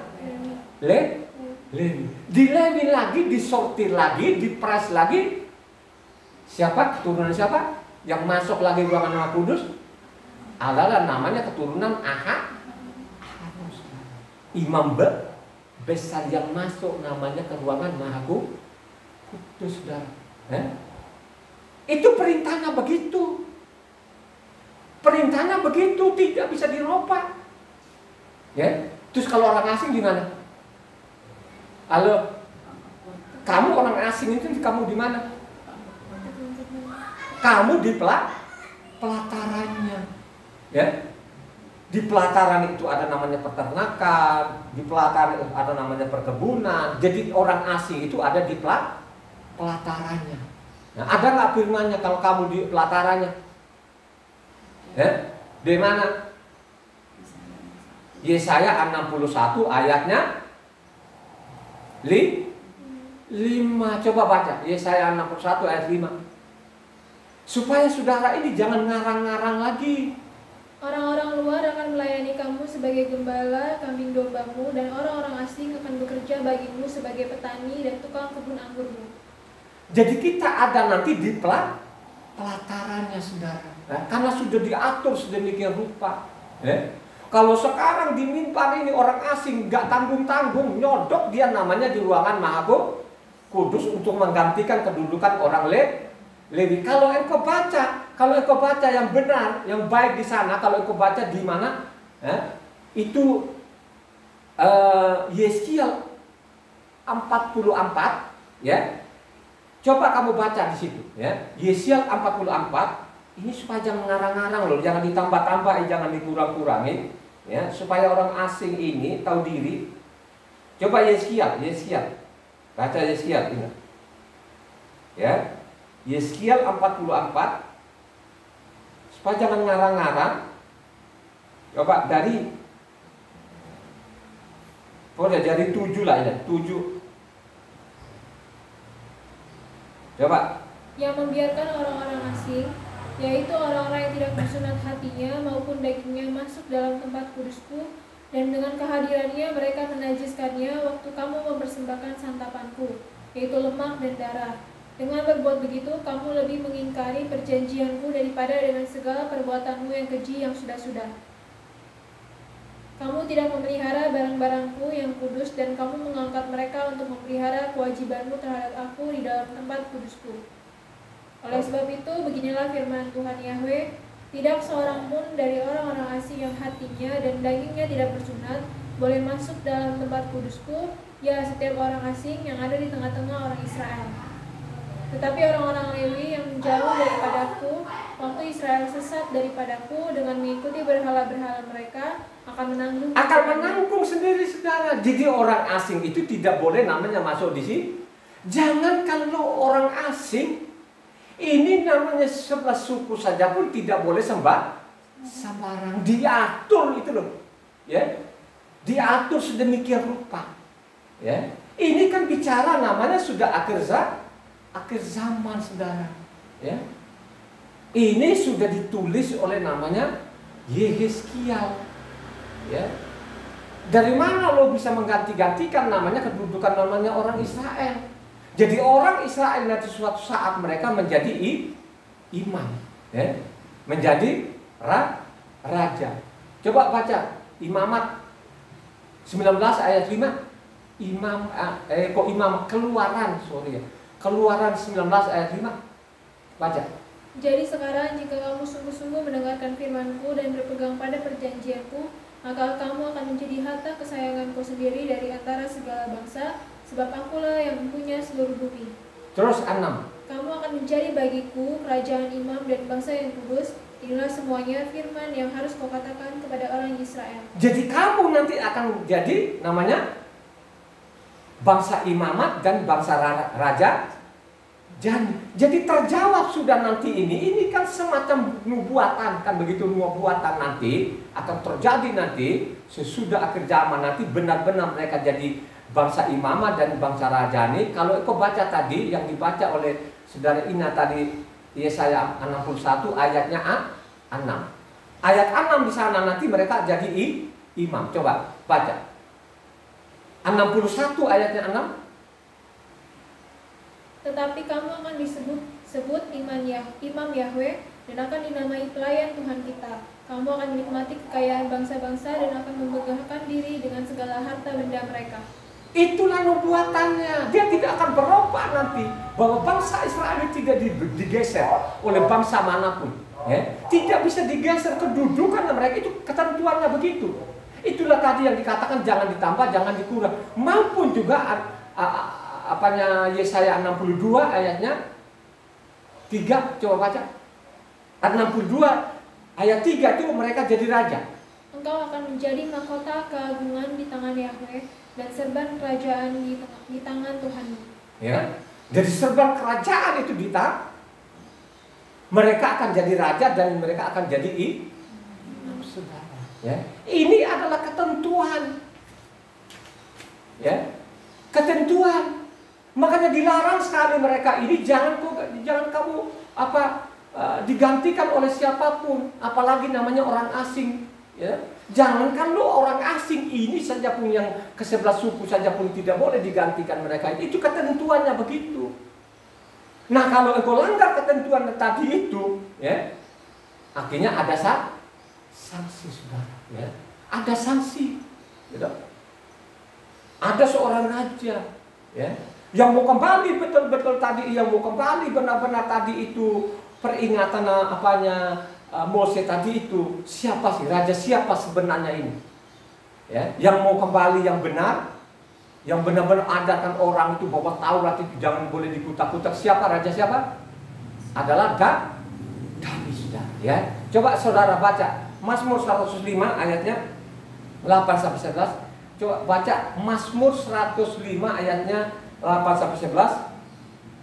Speaker 1: Lewi. Di Lewi lagi, disortir lagi, dipres lagi. Siapa? Keturunan siapa? Yang masuk lagi ruangan Maha Kudus adalah namanya keturunan Harus. Imam besar yang masuk namanya ke ruangan Maha Kudus, saudara. Itu perintahnya begitu. Perintahnya begitu, tidak bisa dirubah. Ya, terus kalau orang asing gimana? Halo, kamu orang asing itu kamu di mana? Kamu di pelatarannya. Ya, di pelataran itu ada namanya peternakan, di pelataran itu ada namanya perkebunan. Jadi orang asing itu ada di pelatarannya. Nah, ada nggak firmannya kalau kamu di pelatarannya? Ya, di mana? Yesaya 61 ayatnya 5. Coba baca Yesaya 61 ayat 5. Supaya saudara ini jangan ngarang-ngarang lagi.
Speaker 2: Orang-orang luar akan melayani kamu sebagai gembala kambing dombamu, dan orang-orang asing akan bekerja bagimu sebagai petani dan tukang kebun anggurmu.
Speaker 1: Jadi kita ada nanti di pelatarannya, saudara. Nah, karena sudah diatur sedemikian rupa. Kalau sekarang di Minpan ini orang asing nggak tanggung-tanggung, nyodok dia namanya di ruangan Maha Kudus untuk menggantikan kedudukan orang Lewi. Kalau engkau baca yang benar, yang baik di sana, kalau engkau baca di mana? Itu Yeskiel 44, ya. Coba kamu baca di situ, ya. Yeskiel 44. Ini supaya jangan ngarang-ngarang loh, jangan ditambah-tambah, jangan dikurang-kurangin, ya. Supaya orang asing ini tahu diri. Coba Yeskiel. Baca Yeskiel, ingat. Ya. Yeskiel 44. Supaya jangan ngarang-ngarang. Coba dari 7 lah ya, 7. Coba
Speaker 2: yang membiarkan orang-orang asing, yaitu orang-orang yang tidak bersunat hatinya maupun dagingnya masuk dalam tempat kudusku, dan dengan kehadirannya mereka menajiskannya waktu kamu mempersembahkan santapanku, yaitu lemak dan darah. Dengan berbuat begitu, kamu lebih mengingkari perjanjianku daripada dengan segala perbuatanmu yang keji yang sudah-sudah. Kamu tidak memelihara barang-barangku yang kudus, dan kamu mengangkat mereka untuk memelihara kewajibanmu terhadap aku di dalam tempat kudusku. Oleh sebab itu, beginilah firman Tuhan Yahweh, tidak seorang pun dari orang-orang asing yang hatinya dan dagingnya tidak bersunat boleh masuk dalam tempat kudusku, ya setiap orang asing yang ada di tengah-tengah orang Israel. Tetapi orang-orang Lewi yang menjauh daripadaku, waktu Israel sesat daripadaku dengan mengikuti berhala-berhala mereka, akan menanggung
Speaker 1: sendiri, saudara. Jadi orang asing itu tidak boleh namanya masuk di sini. Jangan kalau orang asing, ini namanya 11 suku saja pun tidak boleh sembarang. Diatur itu loh, ya, diatur sedemikian rupa, ya. Ini kan bicara namanya sudah akhir zaman, saudara, ya. Ini sudah ditulis oleh namanya Yehezkiel, ya. Dari mana lo bisa mengganti-gantikan namanya kedudukan namanya orang Israel? Jadi orang Israel nanti suatu saat mereka menjadi imam, ya, menjadi raja. Coba baca Imamat 19 ayat 5. Keluaran 19 ayat 5. Baca.
Speaker 2: Jadi sekarang jika kamu sungguh-sungguh mendengarkan firman-Ku dan berpegang pada perjanjian-Ku, maka kamu akan menjadi harta kesayangan-Ku sendiri dari antara segala bangsa, sebab Akulah yang mempunyai seluruh bumi.
Speaker 1: Terus 6.
Speaker 2: Kamu akan menjadi bagiku kerajaan imam dan bangsa yang kudus. Inilah semuanya firman yang harus kau katakan kepada orang Israel. Jadi
Speaker 1: kamu nanti akan jadi namanya bangsa imamat dan bangsa raja. Jadi terjawab sudah nanti ini kan semacam nubuatan, kan begitu, nubuatan nanti akan terjadi nanti sesudah akhir zaman nanti benar-benar mereka jadi bangsa imamat dan bangsa raja ini. Kalau kau baca tadi yang dibaca oleh saudara Ina tadi, Yesaya 61 ayatnya 6. Ayat 6 di sana nanti mereka jadi imam. Coba baca. 61 ayatnya 6.
Speaker 2: Tetapi kamu akan disebut imam Yahweh dan akan dinamai pelayan Tuhan kita. Kamu akan menikmati kekayaan bangsa-bangsa dan akan memegahkan diri dengan segala harta benda mereka.
Speaker 1: Itulah nubuatannya. Dia tidak akan berubah nanti, bahwa bangsa Israel tidak digeser oleh bangsa manapun, ya. Tidak bisa digeser kedudukan mereka, itu ketentuannya begitu. Itulah tadi yang dikatakan jangan ditambah, jangan dikurang. Maupun juga Yesaya 62 ayatnya 3, coba baca. 62 ayat 3 itu mereka jadi raja.
Speaker 2: Engkau akan menjadi mahkota keagungan di tangan Yahweh dan serban kerajaan di tangan Tuhanmu.
Speaker 1: Ya, jadi serban kerajaan itu di tangan. Mereka akan jadi raja dan mereka akan jadi imam, saudara. Ya, ini adalah ketentuan. Ya, ketentuan. Makanya dilarang sekali mereka ini, jangan kamu digantikan oleh siapapun, apalagi namanya orang asing. Ya, jangankan lo orang asing ini saja pun yang ke-11 suku saja pun tidak boleh digantikan mereka. Itu ketentuannya begitu. Nah, kalau engkau langgar ketentuan tadi itu, ya, akhirnya ada sanksi, saudara. Ya, ada sanksi. Gitu. Ada seorang raja, ya, yang mau kembali betul-betul tadi, yang mau kembali benar-benar tadi itu peringatan Mose tadi itu, siapa sih raja, siapa sebenarnya ini, ya, yang mau kembali yang benar, yang benar-benar adakan orang itu bahwa Taurat itu jangan boleh dikutak-kutak. Siapa raja, siapa? Adalah David, saudara. Ya, coba saudara baca Mazmur 105 ayatnya 8-11. Coba baca Mazmur 105 ayatnya 8-11.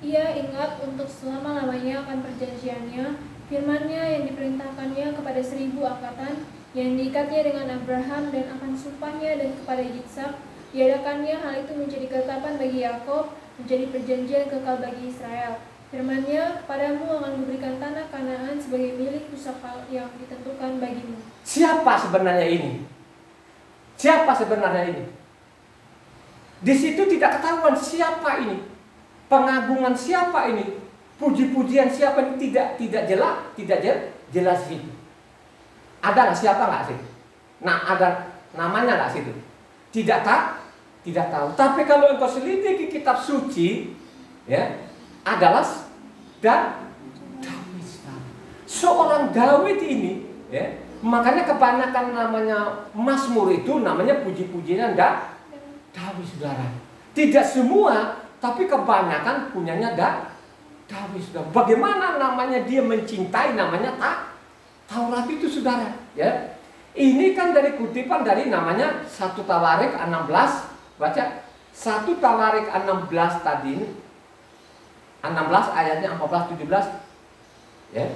Speaker 2: Ia ingat untuk selama-lamanya akan perjanjiannya, firman-Nya yang diperintahkannya kepada 1000 angkatan, yang diikatnya dengan Abraham, dan akan sumpah-Nya dan kepada Ishak. Diadakannya hal itu menjadi ketetapan bagi Yakub, menjadi perjanjian kekal bagi Israel. Firman-Nya, kepadamu akan kuberikan tanah Kanaan sebagai milik pusaka yang ditentukan bagimu.
Speaker 1: Siapa sebenarnya ini? Siapa sebenarnya ini? Di situ tidak ketahuan siapa ini. Pengagungan siapa ini? Puji-pujian siapa ini tidak jelas sih. Ada nggak siapa nggak sih? Nah, ada namanya nggak situ? Tidak tahu. Tapi kalau engkau selidiki kitab suci, ya, adalah Daud. Seorang Daud ini, ya, makanya kebanyakan namanya Mazmur itu namanya puji-pujian Daud, saudara. Tidak semua, tapi kebanyakan punyanya Daud, saudara. Bagaimana namanya dia mencintai namanya Taurat itu, saudara, ya. Ini kan dari kutipan dari namanya 1 Tawarik 16. Baca 1 Tawarik 16 tadi, 16 ayatnya 14-17, ya.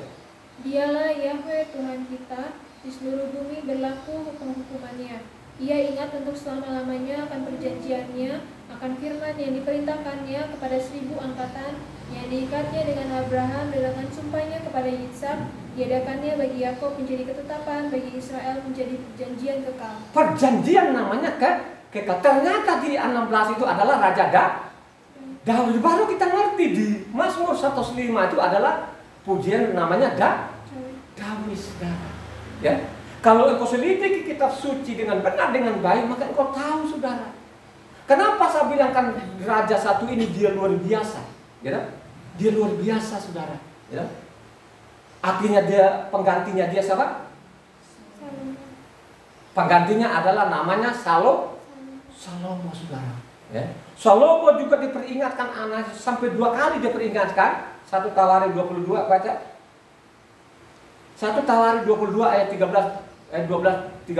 Speaker 2: Dialah Yahweh Tuhan kita, di seluruh bumi berlaku hukum-hukumannya. Ia ingat untuk selama-lamanya akan perjanjiannya, akan firman yang diperintahkannya kepada 1000 angkatan, yang diikatnya dengan Abraham dan akan sumpahnya kepada Ishak, diadakannya bagi Yakub menjadi ketetapan, bagi Israel menjadi perjanjian kekal.
Speaker 1: Perjanjian namanya kekal. Ternyata di 16 itu adalah Raja Daud. Baru kita ngerti di Mazmur 105 itu adalah pujian namanya Daud, saudara. Ya. Kalau engkau selidiki kitab suci dengan benar, dengan baik, maka engkau tahu, saudara. Kenapa saya bilang kan Raja satu ini dia luar biasa, ya? Dia luar biasa, saudara. Ya. Akhirnya penggantinya dia siapa? Penggantinya adalah namanya Salomo, saudara. Ya. Salomo juga diperingatkan anak sampai 2 kali dia peringatkan. 1 Tawarik 22, baca 1 Tawarik 22 ayat 12-13.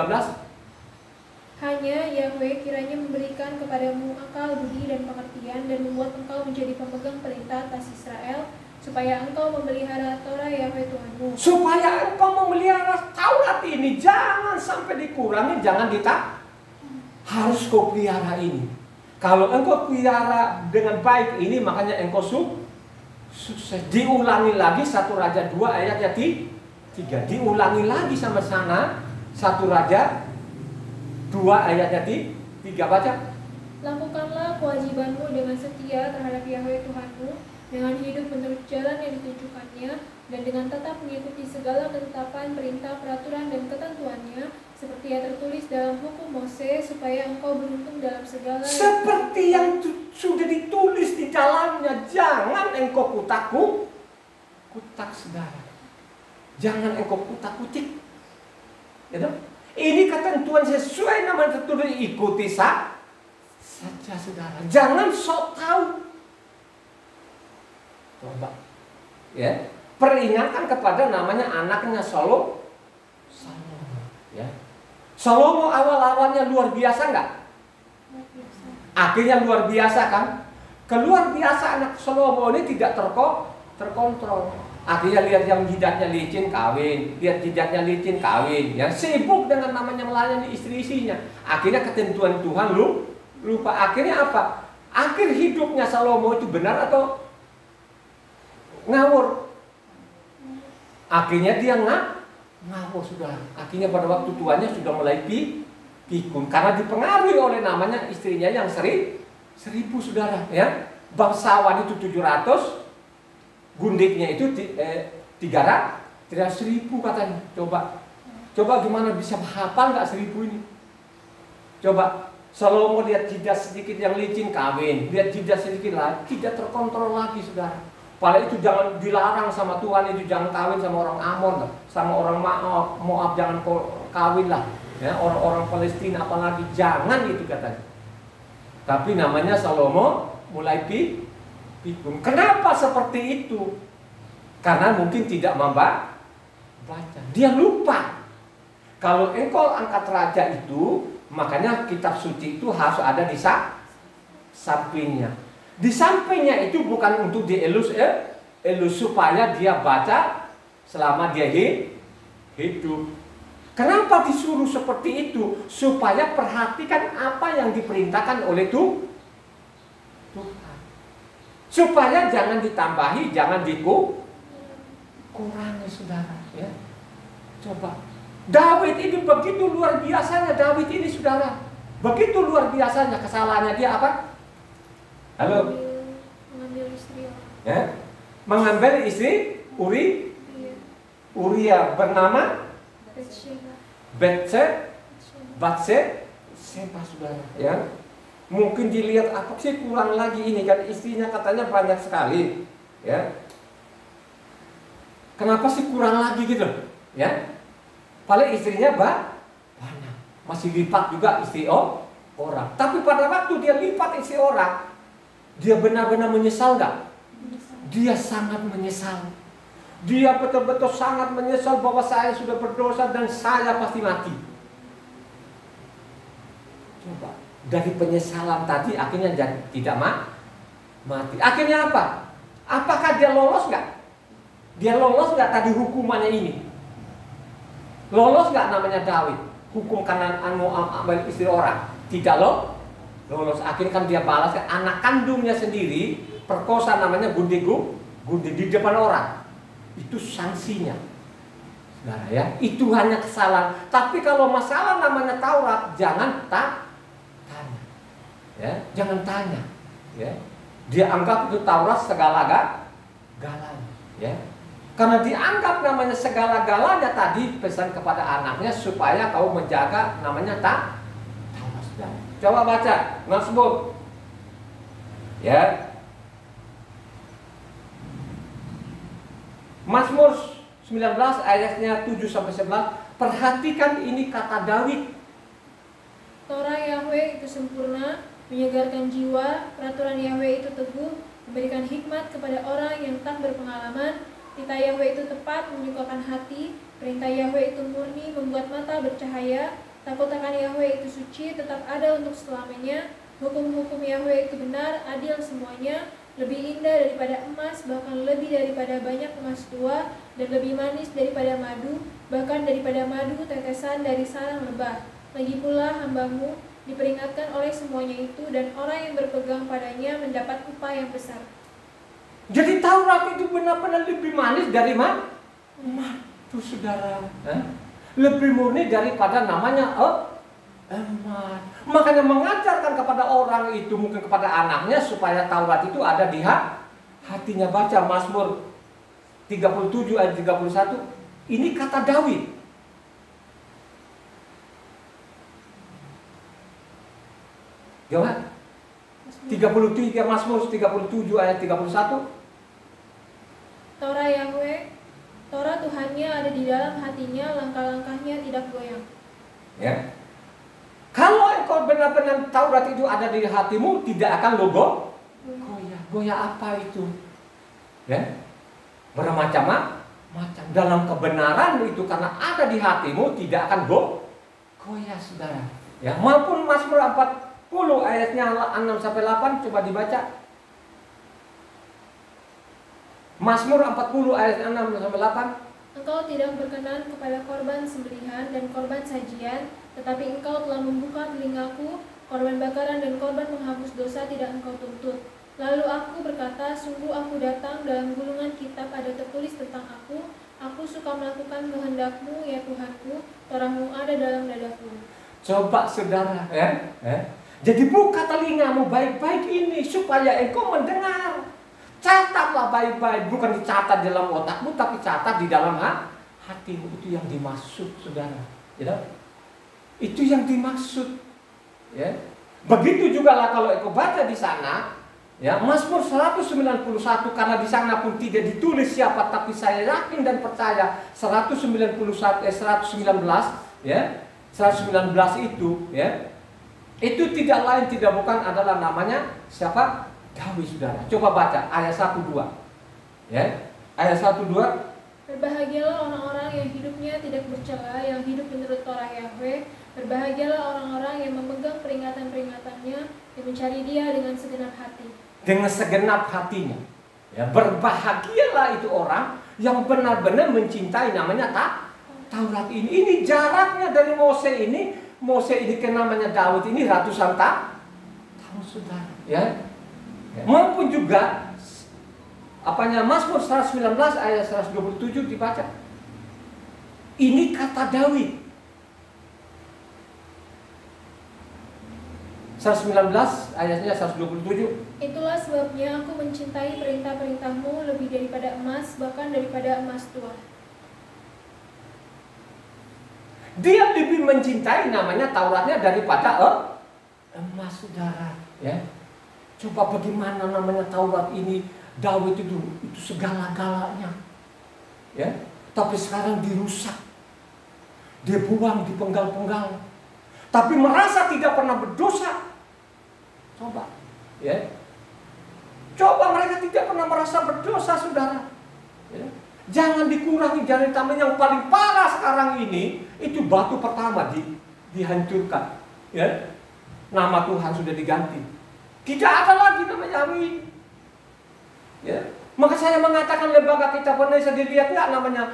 Speaker 2: Hanya Yahweh kiranya memberikan kepadamu akal, budi, dan pengertian, dan membuat engkau menjadi pemegang perintah atas Israel, supaya engkau memelihara Torah Yahweh Tuhanmu.
Speaker 1: Supaya engkau memelihara Taurat ini, jangan sampai dikurangi, jangan harus kau pelihara ini. Kalau engkau pelihara dengan baik ini, makanya engkau sukses. Diulangi lagi 1 Raja 2 ayatnya 3. Diulangi lagi sama sana 1 Raja 2 ayatnya 3. Baca.
Speaker 2: Lakukanlah kewajibanmu dengan setia terhadap Yahweh Tuhanmu, dengan hidup menurut jalan yang ditunjukkannya, dan dengan tetap mengikuti segala ketetapan, perintah, peraturan, dan ketentuannya, seperti yang tertulis dalam hukum Moses, supaya engkau beruntung dalam segala.
Speaker 1: Seperti yang sudah ditulis di dalamnya, jangan engkau kutak, saudara. Jangan engkau kutak-kutik. Ya, ini ketentuan sesuai nama tertulis, ikuti saja, saudara. Jangan sok tahu. Coba, ya, peringatkan kepada namanya anaknya Salomo, ya. Salomo awal-awalnya luar biasa nggak? Akhirnya luar biasa kan? Keluar biasa anak Salomo ini tidak terkontrol. Akhirnya lihat yang jidatnya licin kawin, lihat jidatnya licin kawin, ya, sibuk dengan namanya melayani istri-istrinya. Akhirnya ketentuan Tuhan lupa. Akhirnya apa? Akhir hidupnya Salomo itu benar atau ngawur? Akhirnya dia ngawur, sudah. Akhirnya pada waktu tuanya sudah mulai pikun karena dipengaruhi oleh namanya istrinya yang 1000, saudara, ya. Bangsawan itu 700, gundiknya itu 300.000 katanya. Coba gimana bisa hafal nggak 1000 ini? Coba Salomo lihat jidat sedikit yang licin kawin, lihat jidat sedikit lagi tidak terkontrol lagi, saudara. Padahal itu jangan dilarang sama Tuhan, itu jangan kawin sama orang Amon, sama orang Moab jangan kawin lah, ya, orang-orang Palestina apalagi jangan itu katanya. Tapi namanya Salomo mulai pikun. Kenapa seperti itu? Karena mungkin tidak membaca. Dia lupa. Kalau engkau angkat raja itu, makanya kitab suci itu harus ada di sampingnya. Di sampingnya itu bukan untuk dielus supaya dia baca selama dia hidup. Kenapa disuruh seperti itu? Supaya perhatikan apa yang diperintahkan oleh Tuhan. Supaya jangan ditambahi, jangan dikurangi, saudara. Ya. Coba, Daud ini begitu luar biasanya. Daud ini, saudara, begitu luar biasanya. Kesalahannya dia apa? Halo?
Speaker 2: Mengambil istri orang.
Speaker 1: Ya? Mengambil istri Uria bernama Batseba, saudara. Ya, mungkin dilihat apa sih kurang lagi ini kan, istrinya katanya banyak sekali. Ya, kenapa sih kurang lagi gitu? Ya, paling istrinya banyak, masih lipat juga istri orang. Tapi pada waktu dia lipat istri orang, dia benar-benar menyesal nggak? Dia sangat menyesal. Dia betul-betul sangat menyesal bahwa saya sudah berdosa dan saya pasti mati. Coba, dari penyesalan tadi akhirnya tidak mati. Akhirnya apa? Apakah dia lolos nggak? Dia lolos nggak tadi hukumannya ini? Lolos nggak namanya Daud? Hukum karena ambil istri orang? Tidak lolos. Akhirnya kan dia balas ke anak kandungnya sendiri, perkosa namanya gundi di depan orang. Itu sanksinya, saudara, ya. Itu hanya kesalahan. Tapi kalau masalah namanya Taurat, jangan tanya, ya, jangan tanya, ya. Dia anggap itu Taurat segala-galanya, ya. Karena dianggap namanya segala-galanya tadi pesan kepada anaknya supaya kau menjaga namanya Taurat. Coba baca Mazmur, ya. Mazmur 19 ayatnya 7-11. Perhatikan ini kata Daud.
Speaker 2: Torah Yahweh itu sempurna, menyegarkan jiwa. Peraturan Yahweh itu teguh, memberikan hikmat kepada orang yang tak berpengalaman. Titah Yahweh itu tepat, menyukakan hati. Perintah Yahweh itu murni, membuat mata bercahaya. Takut akan Yahweh itu suci, tetap ada untuk selamanya. Hukum-hukum Yahweh itu benar, adil semuanya. Lebih indah daripada emas, bahkan lebih daripada banyak emas tua, dan lebih manis daripada madu, bahkan daripada madu tetesan dari sarang lebah. Lagi pula hambamu diperingatkan oleh semuanya itu, dan orang yang berpegang padanya mendapat upah yang besar.
Speaker 1: Jadi Taurat itu benar-benar lebih manis dari madu, saudara. Lebih murni daripada namanya emas. Makanya mengajarkan kepada orang itu, mungkin kepada anaknya, supaya Taurat itu ada di hatinya. Baca Mazmur 37 ayat 31. Ini kata Daud. Gimana? 33 Mazmur 37 ayat 31.
Speaker 2: Torah Yahweh, Torah Tuhannya ada di dalam hatinya, langkah-langkahnya tidak goyang.
Speaker 1: Ya. Kalau engkau benar-benar Taurat itu ada di hatimu, tidak akan goyah. Goyah apa itu? Ya. Bermacam-macam. Dalam kebenaran itu karena ada di hatimu, tidak akan goyah, saudara. Ya, maupun Mazmur 40 ayatnya 6-8, coba dibaca. Mazmur 40 ayat 6-8.
Speaker 2: Engkau tidak berkenan kepada korban sembelihan dan korban sajian, tetapi engkau telah membuka telingaku, korban bakaran dan korban menghapus dosa tidak engkau tuntut. Lalu aku berkata, sungguh aku datang, dalam gulungan kitab ada tertulis tentang aku suka melakukan kehendakmu ya Tuhanku, Torahmu ada dalam dadaku.
Speaker 1: Coba saudara, ya. Jadi buka telingamu baik-baik ini supaya engkau mendengar. Catatlah baik-baik, bukan dicatat dalam otakmu, tapi catat di dalam hatimu. Itu yang dimaksud, saudara. Ya? Itu yang dimaksud. Ya. Begitu juga lah kalau engkau baca di sana, ya, Mazmur 191, karena di sana pun tidak ditulis siapa, tapi saya yakin dan percaya 119, ya, 119 itu, ya, itu tidak lain tidak bukan adalah namanya siapa? Daud, saudara. Coba baca ayat 1-2. Ya. Ayat 1-2.
Speaker 2: Berbahagialah orang-orang yang hidupnya tidak bercela, yang hidup menurut Torah Yahweh. Berbahagialah orang-orang yang memegang peringatan-peringatannya, yang mencari Dia dengan segenap hati.
Speaker 1: Dengan segenap hatinya. Ya, berbahagialah itu orang yang benar-benar mencintai namanya Taurat ini. Ini jaraknya dari Mose ini. Mose ini ke namanya Daud ini ratusan tahun, saudara. Ya. Maupun juga Mazmur 119 ayat 127 dibaca. Ini kata Daud. 119 ayatnya 127.
Speaker 2: Itulah sebabnya aku mencintai perintah-perintahmu lebih daripada emas, bahkan daripada emas tua.
Speaker 1: Dia lebih mencintai namanya Tauratnya daripada emas, saudara. Ya, coba bagaimana namanya Taurat ini, Daud itu segala-galanya. Ya, tapi sekarang dirusak, dia buang, dipenggal-penggal. Tapi merasa tidak pernah berdosa. Coba, ya. Coba mereka tidak pernah merasa berdosa, saudara. Ya. Jangan dikurangi, jangan ditambah. Yang paling parah sekarang ini, itu batu pertama dihancurkan. Ya. Nama Tuhan sudah diganti. Tidak ada lagi namanya Yahweh. Ya. Maka saya mengatakan lembaga kitab Indonesia, dilihat nggak namanya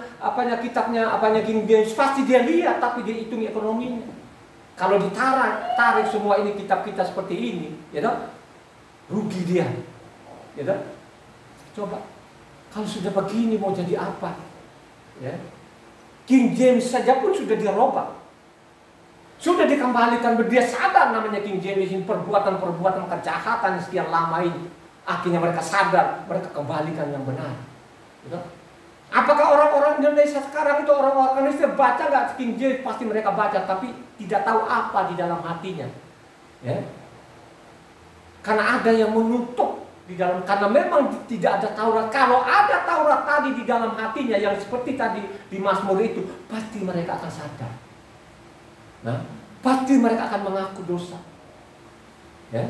Speaker 1: kitabnya King James, pasti dia lihat, tapi dia hitung ekonominya. Kalau tarik semua ini kitab-kitab seperti ini, ya toh, rugi dia. Ya toh? Coba, kalau sudah begini mau jadi apa? Ya. King James saja pun sudah dirobak. Sudah dikembalikan, dia sadar namanya King James ini perbuatan-perbuatan kejahatan sekian lama ini. Akhirnya mereka sadar, mereka kembalikan yang benar. Ya. Apakah orang-orang Indonesia sekarang itu orang-orang Indonesia baca nggak King James? Pasti mereka baca, tapi tidak tahu apa di dalam hatinya. Ya. Karena ada yang menutup di dalam, karena memang tidak ada Taurat. Kalau ada Taurat tadi di dalam hatinya yang seperti tadi di Mazmur itu, pasti mereka akan sadar. Nah, pasti mereka akan mengaku dosa. Ya.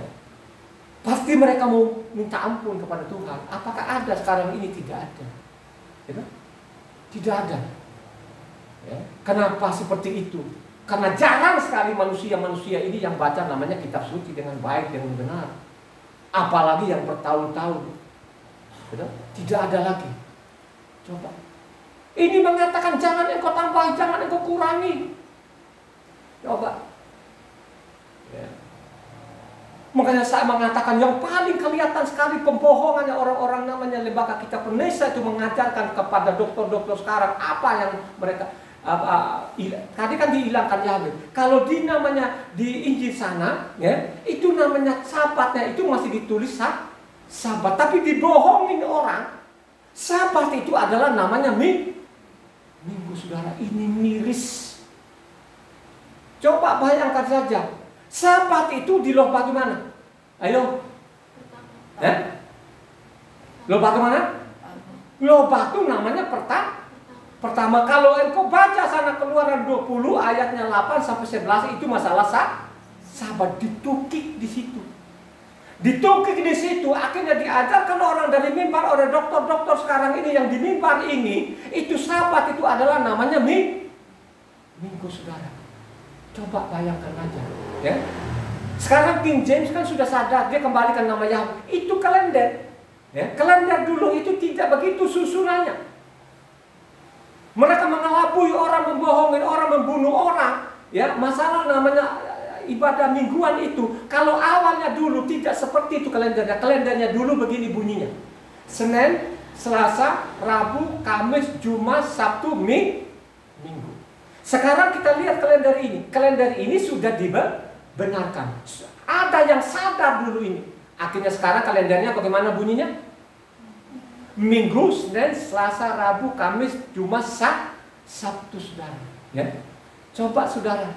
Speaker 1: Pasti mereka mau minta ampun kepada Tuhan. Apakah ada sekarang ini? Tidak ada. Ya. Tidak ada. Ya. Kenapa seperti itu? Karena jarang sekali manusia-manusia ini yang baca namanya kitab suci dengan baik, dengan benar. Apalagi yang bertahun-tahun. Tidak ada lagi. Coba. Ini mengatakan jangan engkau tambah, jangan engkau kurangi. Coba. Ya. Makanya saya mengatakan yang paling kelihatan sekali pembohongannya orang-orang namanya lembaga kitab Indonesia itu mengajarkan kepada dokter-dokter sekarang apa yang mereka tadi kan dihilangkan Yahweh. Kalau di namanya di Injil sana, ya, itu namanya Sabatnya itu masih ditulis Sabat, tapi dibohongin orang. Sabat itu adalah namanya Minggu, saudara. Ini miris. Coba bayangkan saja, Sabat itu di loh batu mana? Ayo, loh batu mana? Loh batu namanya Pertama, kalau engkau baca sana Keluaran 20 ayatnya 8 sampai 11 itu masalah Sabat, ditukik di situ. Ditukik di situ, akhirnya diajarkan orang dari mimbar, oleh dokter-dokter sekarang ini yang di mimbar ini, itu Sabat itu adalah namanya Minggu, saudara. Coba bayangkan aja, ya. Sekarang King James kan sudah sadar, dia kembalikan nama Yahweh. Itu kalender. Ya, kalender dulu itu tidak begitu susunannya. Mereka mengelabui orang, membohongin orang, membunuh orang. Ya, masalah namanya ibadah mingguan itu. Kalau awalnya dulu tidak seperti itu kalendernya. Kalendernya dulu begini bunyinya. Senin, Selasa, Rabu, Kamis, Jumat, Sabtu, Minggu. Sekarang kita lihat kalender ini. Kalender ini sudah dibenarkan. Ada yang sadar dulu ini. Akhirnya sekarang kalendernya bagaimana bunyinya? Minggu, Senin, Selasa, Rabu, Kamis, Jumat, Sabtu, saudara. Ya, coba saudara,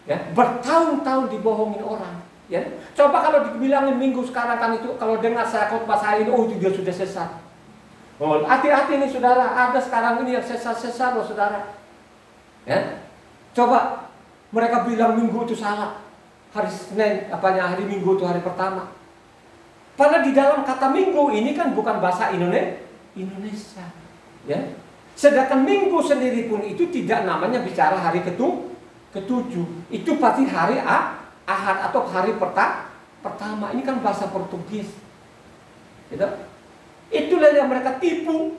Speaker 1: ya, bertahun-tahun dibohongin orang. Ya, coba kalau dibilangin Minggu sekarang kan itu, kalau dengar saya khotbah saya ini, oh itu dia sudah sesat. Oh, hati-hati nih saudara, ada sekarang ini yang sesat-sesat loh saudara. Ya, coba mereka bilang Minggu itu salah. Hari Senin, hari Minggu itu hari pertama. Padahal di dalam kata Minggu ini kan bukan bahasa Indonesia, ya. Sedangkan Minggu sendiri pun itu tidak namanya bicara hari ketujuh. Itu pasti hari Ahad atau hari pertama. Ini kan bahasa Portugis, gitu. Itulah yang mereka tipu,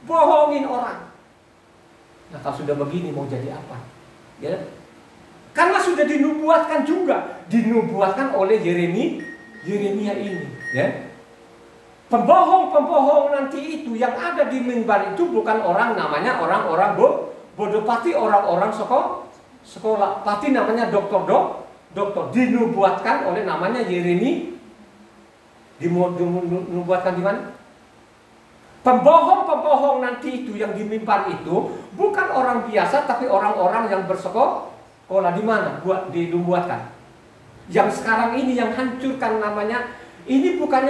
Speaker 1: bohongin orang. Nah, kalau sudah begini mau jadi apa? Ya. Karena sudah dinubuatkan juga, dinubuatkan oleh Yeremia ini, ya. Pembohong-pembohong nanti itu yang ada di mimbar itu bukan orang namanya orang-orang bodoh, pasti orang-orang sekolah, pasti namanya dokter, dinubuatkan oleh namanya Yeremia. Dinubuatkan di mana? Pembohong-pembohong nanti itu yang di mimbar itu bukan orang biasa, tapi orang-orang yang bersekolah. Di mana dinubuatkan? Yang sekarang ini yang hancurkan namanya. Ini bukan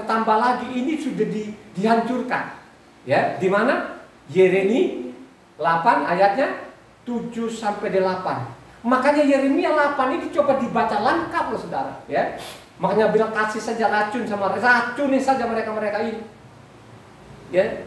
Speaker 1: ditambah lagi, ini sudah dihancurkan. Ya, di mana? Yeremia 8 ayatnya 7 sampai 8. Makanya Yeremia 8 ini coba dibaca lengkap loh saudara, ya. Makanya bilang kasih saja racunin saja mereka ini. Ya.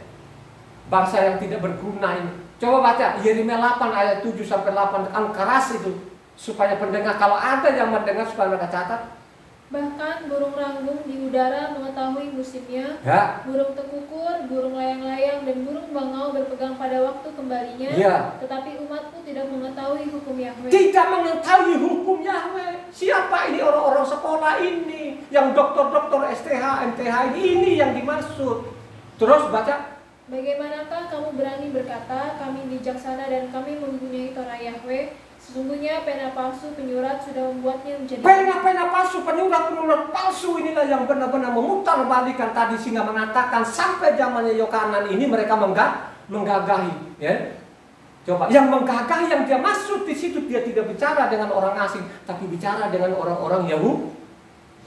Speaker 1: Bangsa yang tidak berguna ini. Coba baca Yeremia 8 ayat 7 sampai 8, kan keras itu. Supaya pendengar, kalau ada yang mendengar supaya mereka catat.
Speaker 2: Bahkan burung ranggung di udara mengetahui musimnya,
Speaker 1: ya.
Speaker 2: Burung tekukur, burung layang-layang, dan burung bangau berpegang pada waktu kembalinya,
Speaker 1: ya.
Speaker 2: Tetapi umatku tidak mengetahui hukum Yahweh.
Speaker 1: Tidak mengetahui hukum Yahweh. Siapa ini orang-orang sekolah ini? Yang dokter-dokter STH, MTH ini yang dimaksud. Terus baca.
Speaker 2: Bagaimanakah kamu berani berkata, kami bijaksana dan kami mempunyai Torah Yahweh? Sesungguhnya pena palsu penyurat sudah membuatnya menjadi...
Speaker 1: Pena palsu, penyurat palsu inilah yang benar-benar memutarbalikan tadi, sehingga mengatakan sampai zamannya Yohanan ini mereka menggagahi, ya. Coba, yang menggagahi, yang dia maksud di situ, dia tidak bicara dengan orang asing, tapi bicara dengan orang-orang Yahudi.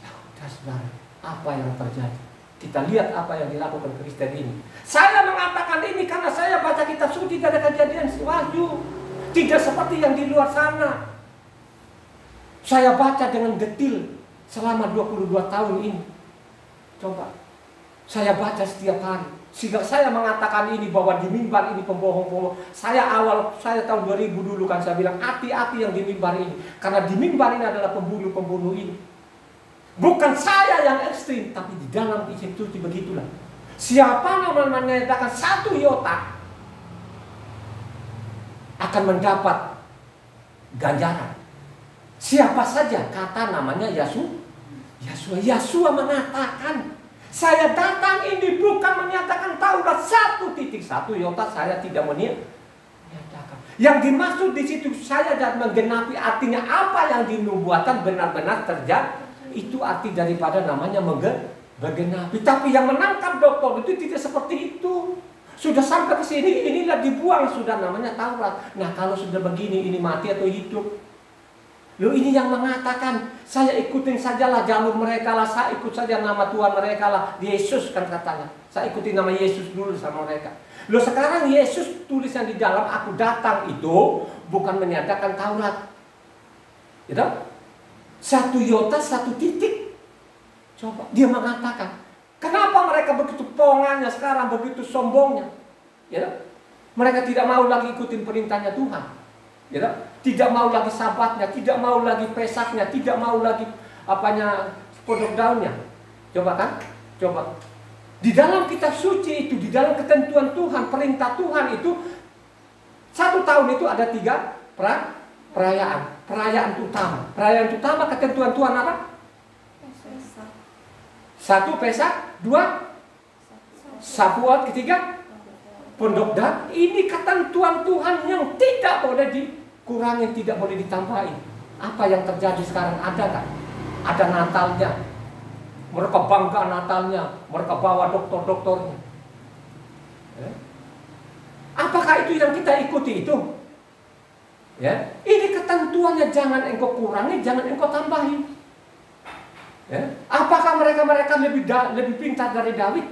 Speaker 1: Ya saudara, apa yang terjadi? Kita lihat apa yang dilakukan Kristen ini. Saya mengatakan ini karena saya baca kitab suci dari Kejadian Wahyu. Tidak seperti yang di luar sana. Saya baca dengan detil selama 22 tahun ini. Coba, saya baca setiap hari. Sehingga saya mengatakan ini bahwa di mimbar ini pembohong-pembohong. Saya tahun 2000 dulu kan saya bilang hati-hati yang di mimbar ini. Karena di mimbar ini adalah pembunuh-pembunuh ini. Bukan saya yang ekstrim, tapi di dalam institusi begitulah. Siapa yang menyatakan 1 iota akan mendapat ganjaran. Siapa saja, kata namanya Yasua mengatakan, saya datang ini bukan menyatakan Taurat 1.1 iota, saya tidak menyatakan. Yang dimaksud di situ saya dan menggenapi, artinya apa yang dinubuatkan benar-benar terjadi. Itu arti daripada namanya menggenapi. Tapi yang menangkap dokter itu tidak seperti itu. Sudah sampai ke sini, inilah dibuang sudah namanya Taurat. Nah, kalau sudah begini, ini mati atau hidup? Loh, ini yang mengatakan, saya ikutin sajalah jalur mereka lah, saya ikut saja nama Tuhan mereka lah. Yesus kan katanya, saya ikutin nama Yesus dulu sama mereka. Loh, sekarang Yesus tulis yang di dalam aku datang itu bukan menyatakan Taurat. Gitu? 1 iota 1 titik. Coba, dia mengatakan. Kenapa mereka begitu pongannya sekarang, begitu sombongnya? Ya, mereka tidak mau lagi ikutin perintahnya Tuhan. Ya, tidak mau lagi sabatnya, tidak mau lagi pesaknya, tidak mau lagi pondok daunnya. Coba kan? Coba. Di dalam kitab suci itu, di dalam ketentuan Tuhan, perintah Tuhan itu 1 tahun itu ada 3 perayaan. Perayaan utama. Perayaan utama ketentuan Tuhan apa? 1 Pesak, 2 Sabuat, ketiga Pondok Daun. Ini ketentuan Tuhan yang tidak boleh dikurangi, tidak boleh ditambahin. Apa yang terjadi sekarang? Ada kan? Ada Natalnya. Mereka bangga Natalnya, mereka bawa dokter-dokternya. Apakah itu yang kita ikuti itu? Ya, ini ketentuannya, jangan engkau kurangi, jangan engkau tambahin. Ya. Apakah mereka lebih pintar dari Daud?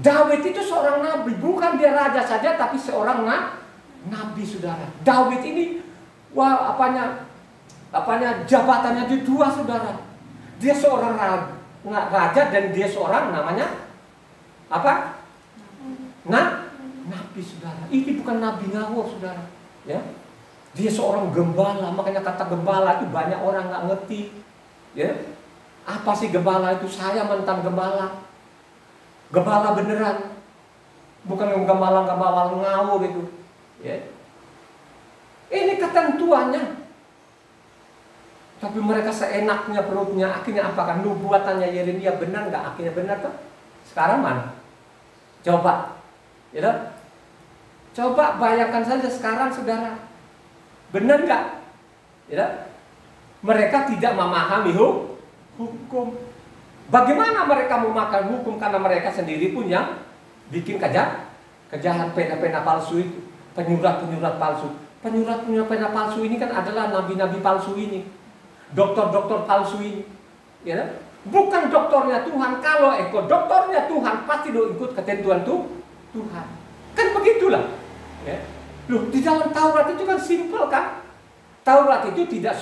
Speaker 1: Daud itu seorang nabi, bukan dia raja saja, tapi seorang nabi, saudara. Daud ini, jabatannya di 2, saudara. Dia seorang raja dan dia seorang namanya apa? Nabi, saudara. Ini bukan nabi ngawur, saudara. Ya, dia seorang gembala. Makanya kata gembala itu banyak orang nggak ngerti. Ya, apa sih gembala itu? Saya mantan gembala, gembala beneran, bukan gembala ngawur itu. Ya, ini ketentuannya. Tapi mereka seenaknya perutnya. Akhirnya apakah nubuatannya Yeremia benar nggak? Akhirnya benar kan? Sekarang mana? Coba, ya, coba bayangkan saja sekarang saudara, benar nggak? Ya, mereka tidak memahami hukum. Bagaimana mereka memakan hukum karena mereka sendiri pun yang bikin kejahatan pena-pena palsu itu, penyurat-penyurat palsu. Penyurat-penyurat pena palsu ini kan adalah nabi-nabi palsu ini, dokter-dokter palsu ini, ya. Bukan dokternya Tuhan. Kalau dokternya Tuhan pasti do ikut ketentuan Tuhan. Kan begitulah. Ya. Loh, di dalam Taurat itu kan simpel kan? Taurat itu tidak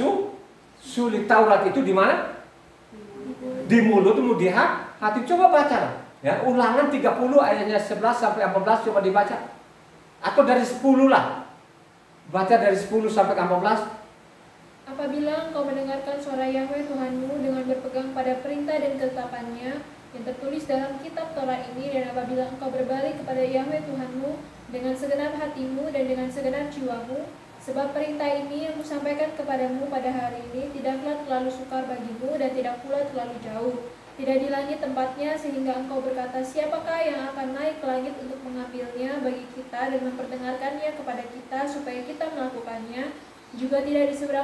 Speaker 1: sulit. Taurat itu di mana? Di mulutmu, di hati. Coba baca. Ya, Ulangan 30 ayatnya 11 sampai 14 coba dibaca. Atau dari 10 lah. Baca dari 10 sampai 14.
Speaker 2: Apabila engkau mendengarkan suara Yahweh Tuhanmu dengan berpegang pada perintah dan ketetapannya yang tertulis dalam kitab Torah ini, dan apabila engkau berbalik kepada Yahweh Tuhanmu dengan segenap hatimu dan dengan segenap jiwamu, sebab perintah ini yang kusampaikan kepadamu pada hari ini tidaklah terlalu sukar bagimu dan tidak pula terlalu jauh, tidak di langit tempatnya, sehingga engkau berkata, siapakah yang akan naik ke langit untuk mengambilnya bagi kita dan memperdengarkannya kepada kita supaya kita melakukannya, juga tidak di seberang